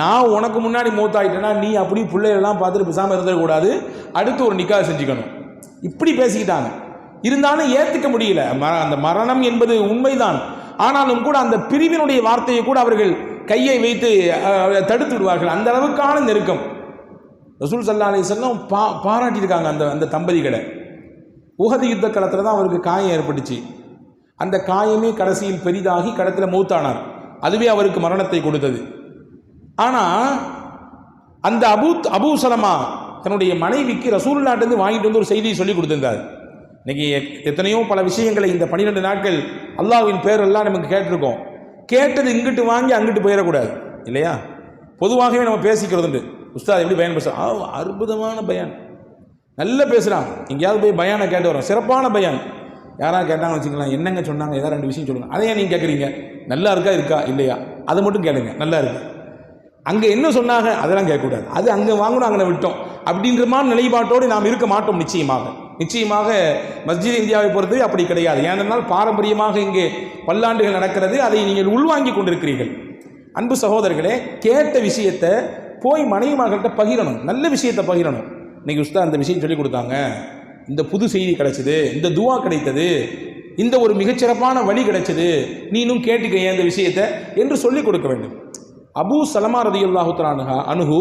நான் உனக்கு முன்னாடி மௌத்தாயிட்டேன்னா நீ அப்படி பிள்ளைகளெல்லாம் பார்த்துட்டு பேசாமல் இருந்துடக்கூடாது, அடுத்து ஒரு நிக்காஹ் செஞ்சுக்கணும். இப்படி பேசிக்கிட்டாங்க. இருந்தாலும் ஏற்றுக்க முடியல. அந்த மரணம் என்பது உண்மைதான். ஆனாலும் கூட அந்த பிரிவினுடைய வார்த்தையை கூட அவர்கள் கையை வைத்து தடுத்து விடுவார்கள். அந்த அளவுக்கான நெருக்கம். ரசூல் ஸல்லல்லாஹு அலைஹி வஸல்லம் பாராட்டியிருக்காங்க அந்த தம்பதிகளை. உஹது யுத்த களத்தில் தான் அவருக்கு காயம் ஏற்பட்டுச்சு. அந்த காயமே கடைசியில் பெரிதாகி கடத்தில் மௌத்தானார். அதுவே அவருக்கு மரணத்தை கொடுத்தது. ஆனால் அந்த அபூ சலமா தன்னுடைய மனைவிக்கு ரசூலுல்லாஹ்ட்டேருந்து வாங்கிட்டு வந்து ஒரு செய்தியை சொல்லி கொடுத்திருந்தார். இன்னைக்கு எத்தனையோ பல விஷயங்களை இந்த 12 நாட்கள் அல்லாஹ்வின் பேரெல்லாம் நமக்கு கேட்டிருக்கோம். கேட்டது இங்கிட்டு வாங்கி அங்கிட்டு போயிடக்கூடாது இல்லையா? பொதுவாகவே நம்ம பேசிக்கிறது. உஸ்தாத் எப்படி பயான் பேசுகிறான்? அற்புதமான பயான், நல்லா பேசுகிறான். எங்கேயாவது போய் பயானை கேட்டு வரோம், சிறப்பான பயான். யாராவது கேட்டாங்கன்னு வச்சுக்கலாம், என்னங்க சொன்னாங்க, ஏதாவது 2 விஷயம் சொல்லுங்கள். அதையே நீங்கள் கேட்குறீங்க, நல்லா இருக்கா இல்லையா, அதை மட்டும் கேளுங்க. நல்லா இருக்கு. அங்கே என்ன சொன்னாங்க அதெல்லாம் கேட்கக்கூடாது. அது அங்கே வாங்கணும், அங்கே விட்டோம் அப்படின்ற மாதிரி நிலைப்பாட்டோடு நாம் இருக்க மாட்டோம். நிச்சயமாக மஸ்ஜித் இந்தியாவை பொறுத்து அப்படி கிடையாது. ஏனென்றால் பாரம்பரியமாக இங்கே பல்லாண்டுகள் நடக்கிறது. அதை நீங்கள் உள்வாங்கி கொண்டிருக்கிறீர்கள். அன்பு சகோதரர்களே, கேட்ட விஷயத்தை போய் மனைவிமார்கள்ட்ட பகிரணும், நல்ல விஷயத்தை பகிரணும். இன்னைக்கு உஸ்தாத் அந்த விஷயம் சொல்லி கொடுத்தாங்க, இந்த புது செய்தி கிடைச்சது, இந்த துவா கிடைத்தது, இந்த ஒரு மிகச்சிறப்பான வழி கிடைச்சது, நீனும் கேட்டுக்க இந்த விஷயத்தை என்று சொல்லிக் கொடுக்க வேண்டும். அபூ சலமா ரதியல்லாஹு தஆலா அன்ஹு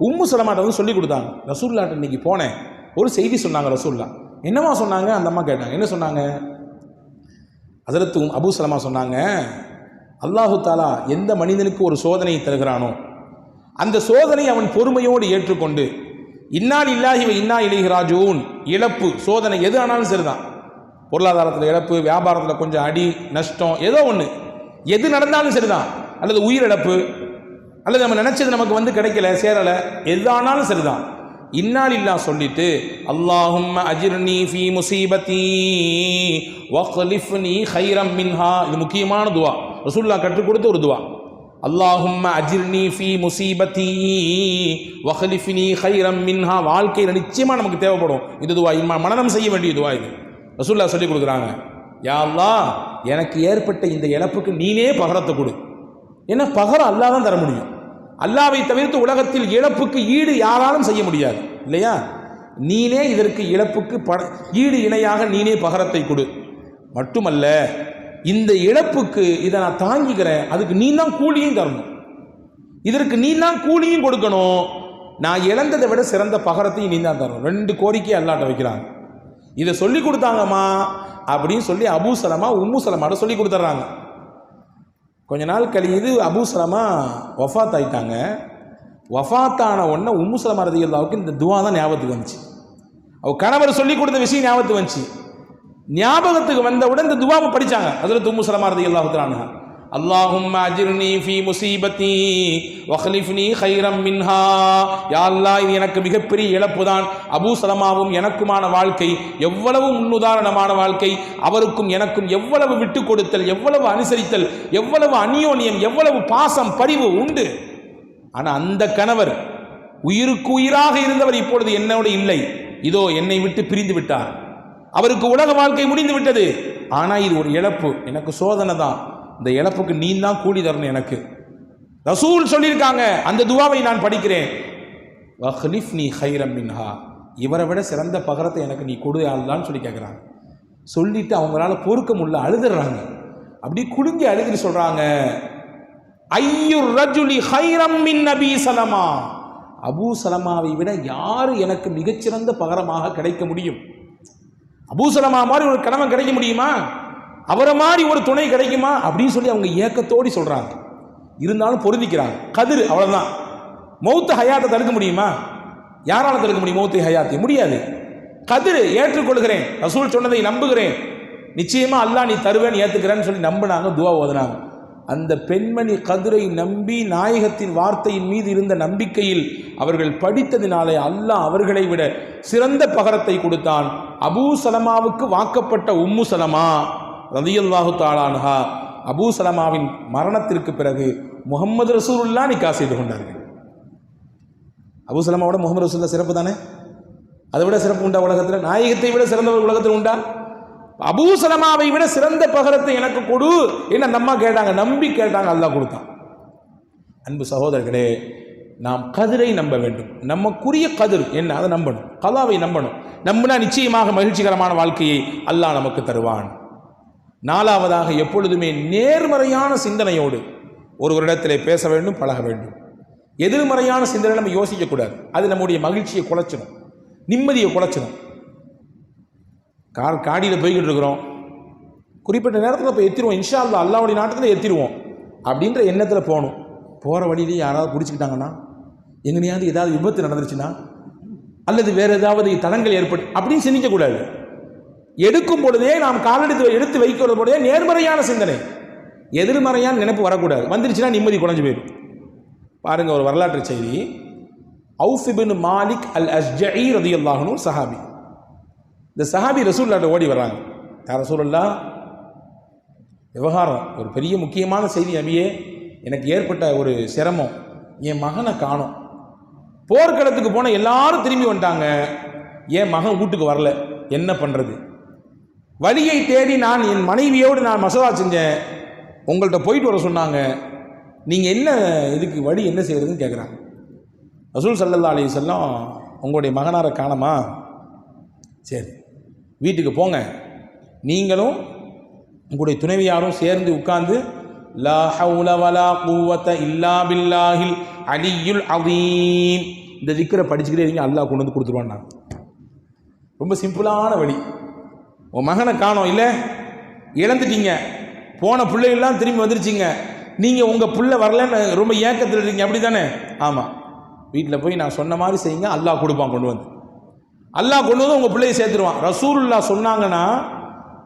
உம்மு சலமாட்ட சொல்லி கொடுத்தாங்க. ரசூலுல்லாஹ்ட்ட இன்னைக்கு போனேன், ஒரு செய்தி சொன்னாங்க ரசூலுல்லாஹ். என்னமா சொன்னாங்க? அந்த அம்மா கேட்டாங்க. என்ன சொன்னாங்க? ஹஸரத் அபூ சலமா சொன்னாங்க, அல்லாஹு தஆலா எந்த மனிதனுக்கு ஒரு சோதனை தருகிறானோ அந்த சோதனை அவன் பொறுமையோடு ஏற்றுக்கொண்டு இன்னா லில்லாஹி வ இன்னா இலைஹி ராஜிஊன், இழப்பு சோதனை எது ஆனாலும் சரிதான், பொருளாதாரத்தில் இழப்பு, வியாபாரத்தில் கொஞ்சம் அடி நஷ்டம், ஏதோ ஒன்று, எது நடந்தாலும் சரிதான், அல்லது உயிரிழப்பு, அல்லது நம்ம நினைச்சது நமக்கு கிடைக்கல, சேரலை, எதானாலும் சரிதான், இன்னா லில்லாஹ் சொல்லிட்டு அல்லாஹும்ம அஜிர்னி ஃபீ முஸீபதி வக்லிஃப்னி கைரம் மின்ஹா. இது முக்கியமான துவா, ரசூலுல்லாஹ் கற்றுக் கொடுத்த ஒரு துவா. அல்லாஹும்ம அஜிர்னி ஃபீ முஸீபதி வக்லிஃப்னி கைரம் மின்ஹா. வாழ்க்கையில் நிச்சயமாக நமக்கு தேவைப்படும் இந்த துவா. மனனம் செய்ய வேண்டிய துவா இது. ரசூலுல்லாஹ் சொல்லி கொடுக்குறாங்க, யா அல்லாஹ் எனக்கு ஏற்பட்ட இந்த இழப்புக்கு நீனே பகரத்தை கொடு. ஏன்னா பகரம் அல்லாஹ் தான் தர முடியும். அல்லாஹ்வை தவிர்த்து உலகத்தில் இழப்புக்கு ஈடு யாராலும் செய்ய முடியாது இல்லையா? நீனே இதற்கு இழப்புக்கு ஈடு இணையாக நீனே பகரத்தை கொடு. மட்டுமல்ல, இந்த இழப்புக்கு இதை நான் தாங்கிக்கிறேன், அதுக்கு நீ தான் கூலியும் தரணும், இதற்கு நீ தான் கூலியும் கொடுக்கணும், நான் இழந்ததை விட சிறந்த பகரத்தையும் நீ தான் தரணும். 2 கோரிக்கையை அல்லாஹ்ட்ட வைக்கிறாங்க. இதை சொல்லி கொடுத்தாங்கம்மா அப்படின்னு சொல்லி அபூ சலமா உம்மு சலமாட்ட சொல்லி கொடுத்துட்றாங்க. கொஞ்ச நாள் கழியுது, அபூ சலமா வஃபாத் ஆயிட்டாங்க. வஃபாத்தான உடனே உம்மு சலமா ரலியல்லாஹுக்கு இந்த துவா தான் ஞாபகத்துக்கு வந்துச்சு. அவ கணவர் சொல்லி கொடுத்த விஷயம் ஞாபகத்துக்கு வந்துச்சு. ஞாபகத்துக்கு வந்தவுடன் இந்த துவாவை படித்தாங்க. ஹஸரத் உம்மு சலமா ரலியல்லாஹு தஆலா அன்ஹா, அல்லாஹும்ம அஜிர்னி ஃபீ முஸீபதி வக்லிஃப்னி கைரம் மின்ஹா. யா அல்லாஹ், இது எனக்கு மிகப்பெரிய இழப்பு தான். அபூ சலமாவும் எனக்குமான வாழ்க்கை எவ்வளவு முன்னுதாரணமான வாழ்க்கை, அவருக்கும் எனக்கும் எவ்வளவு விட்டு கொடுத்தல், எவ்வளவு அனுசரித்தல், எவ்வளவு அந்யோன்யம், எவ்வளவு பாசம் பரிவு உண்டு. ஆனால் அந்த கணவர் உயிருக்கு உயிராக இருந்தவர் இப்பொழுது என்னோடு இல்லை, இதோ என்னை விட்டு பிரிந்து விட்டார், அவருக்கு உலக வாழ்க்கை முடிந்து விட்டது. ஆனால் இது ஒரு இழப்பு, எனக்கு சோதனை தான், இந்த இழப்புக்கு நீ தான் கூலி தரணும் எனக்கு. ரசூல் சொல்லியிருக்காங்க, அந்த துவாவை நான் படிக்கிறேன், வக்லிஃப்னி கைரம் மின்ஹா, இவரை விட சிறந்த பகரத்தை எனக்கு நீ கொடு அல்லான்னு சொல்லி கேட்குறாங்க. சொல்லிட்டு அவங்களால பொறுக்க முடியல, அழுதுறாங்க. அப்படி குலுங்கி அழுது சொல்றாங்க, ஐயுர் ரஜுலி கைரம் மின் நபி சலமா, அபூ சலமாவை விட யாரு எனக்கு மிகச்சிறந்த பகரமாக கிடைக்க முடியும்? அபூசலமா மாதிரி ஒரு கணவன் கிடைக்க முடியுமா, அவரை மாதிரி ஒரு துணை கிடைக்குமா அப்படின்னு சொல்லி அவங்க ஏக்கத்தோடி சொல்றாங்க. இருந்தாலும் பொருந்திக்கிறாங்க. கதிர் அவ்வளவுதான். மௌத்து ஹயாத்தை தடுக்க முடியுமா? யாரால தடுக்க முடியும் மௌத்து ஹயாத்தை? முடியாது. கதிர் ஏற்றுக்கொள்கிறேன், ரசூல் சொன்னதை நம்புகிறேன், நிச்சயமா அல்லாஹ் நீ தருவேன் ஏத்துக்கிறேன்னு சொல்லி நம்பினாங்க, துவா ஓதுனாங்க. அந்த பெண்மணி கதிரை நம்பி நாயகத்தின் வார்த்தையின் மீது இருந்த நம்பிக்கையில் அவர்கள் படித்ததினாலே அல்லாஹ் அவர்களை விட சிறந்த பகரத்தை கொடுத்தான். அபூ சலமாவுக்கு வாக்கப்பட்ட உம்மு சலமா ரலியல்லாஹு தஆலா அன்ஹா அபூ சலமாவின் மரணத்திற்கு பிறகு முஹம்மது ரசூலுல்லாஹ் நிக்காஹ் செய்து கொண்டார்கள். அபூ சலமாவோட முஹம்மது ரசூலுல்லாஹ் சிறப்பு தானே? அதை விட சிறப்பு உண்டா உலகத்தில்? நாயகத்தை விட சிறந்தவர் உலகத்தில் உண்டா? அபூ சலமாவை விட சிறந்த பகரத்தை எனக்கு கொடு என்ன அந்த அம்மா கேட்டாங்க, நம்பி கேட்டாங்க, அல்லாஹ் கொடுத்தான். அன்பு சகோதரர்களே, நாம் கதிரை நம்ப வேண்டும். நமக்குரிய கதிர் என்ன அதை நம்பணும், கலாவை நம்பணும். நம்பினா நிச்சயமாக மகிழ்ச்சிகரமான வாழ்க்கையை அல்லாஹ் நமக்கு தருவான். நாலாவதாக, எப்பொழுதுமே நேர்மறையான சிந்தனையோடு ஒருவரிடத்திலே பேச வேண்டும், பழக வேண்டும். எதிர்மறையான சிந்தனை நம்ம யோசிக்கக்கூடாது. அது நம்முடைய மகிழ்ச்சியை குலைச்சிடும், நிம்மதியை குலைச்சிடும். காடியில் போய்கிட்டு இருக்கிறோம், குறிப்பிட்ட நேரத்தில் போய் எத்திடுவோம், இன்ஷா அல்லாஹ் அல்லாஹ்வுடைய நாட்டத்தில் எத்திடுவோம் அப்படின்ற எண்ணத்தில் போகணும். போகிற வழியிலேயே யாராவது பிடிச்சிக்கிட்டாங்கன்னா, எங்கனையாவது ஏதாவது விபத்து நடந்துருச்சுன்னா, அல்லது வேறு ஏதாவது தடங்கள் ஏற்பட்டு அப்படின்னு சிந்திக்கக்கூடாது. எடுக்கும் பொழுதே நாம் எடுத்து வைக்கிறது பொழுதே நேர்மறையான சிந்தனை, எதிர்மறையான நினைப்பு வரக்கூடாது. வந்துருச்சுன்னா நிம்மதி குறைஞ்சு போயிடும். பாருங்க, ஒரு வரலாற்று செய்தி. அவுஃப் இப்னு மாலிக் அல் அஸ்ஜஇ ரலியல்லாஹு அன்ஹு சஹாபி. இந்த சஹாபி ரசூலுல்லாஹ்ட்ட ஓடி வர்றாங்க. யா ரசூலுல்லாஹ், விவகாரம் ஒரு பெரிய முக்கியமான செய்தி நபியே, எனக்கு ஏற்பட்ட ஒரு சிரமம், என் மகனை காணோம். போர்க்களத்துக்கு போன எல்லாரும் திரும்பி வந்துட்டாங்க, என் மகன் வீட்டுக்கு வரல, என்ன பண்ணுறது? வழியை தேடி நான் என் மனைவியோடு நான் மசோதா செஞ்சேன், உங்கள்கிட்ட போயிட்டு வர சொன்னாங்க, நீங்கள் என்ன இதுக்கு வழி என்ன செய்யறதுன்னு கேட்குறாங்க. ரசூல் ஸல்லல்லாஹு அலைஹி வஸல்லம், உங்களுடைய மகனாரை காணமா, சரி வீட்டுக்கு போங்க, நீங்களும் உங்களுடைய துணைவியாரும் சேர்ந்து உட்கார்ந்து லா ஹவுல வலா குவத இல்லா பில்லாஹில் அலியுல் அதீம் இந்த திக்ரை படிச்சுக்கிட்டே இருங்க, அல்லாஹ் கொண்டு வந்து கொடுத்துருவான். ரொம்ப சிம்பிளான வழி. உன் மகனை காணோம், இல்லை இழந்துட்டீங்க, போன பிள்ளைகள்லாம் திரும்பி வந்துருச்சிங்க, நீங்கள் உங்கள் பிள்ளை வரலன்னு ரொம்ப ஏக்கத்தில் இருக்கீங்க, அப்படி தானே? ஆமாம். வீட்டில் போய் நான் சொன்ன மாதிரி செய்யுங்க, அல்லாஹ் கொடுப்பான் கொண்டு வந்து. அல்லாஹ் கொண்டு வந்து உங்கள் பிள்ளையை சேர்த்துருவான். ரசூலுல்லாஹ் சொன்னாங்கன்னா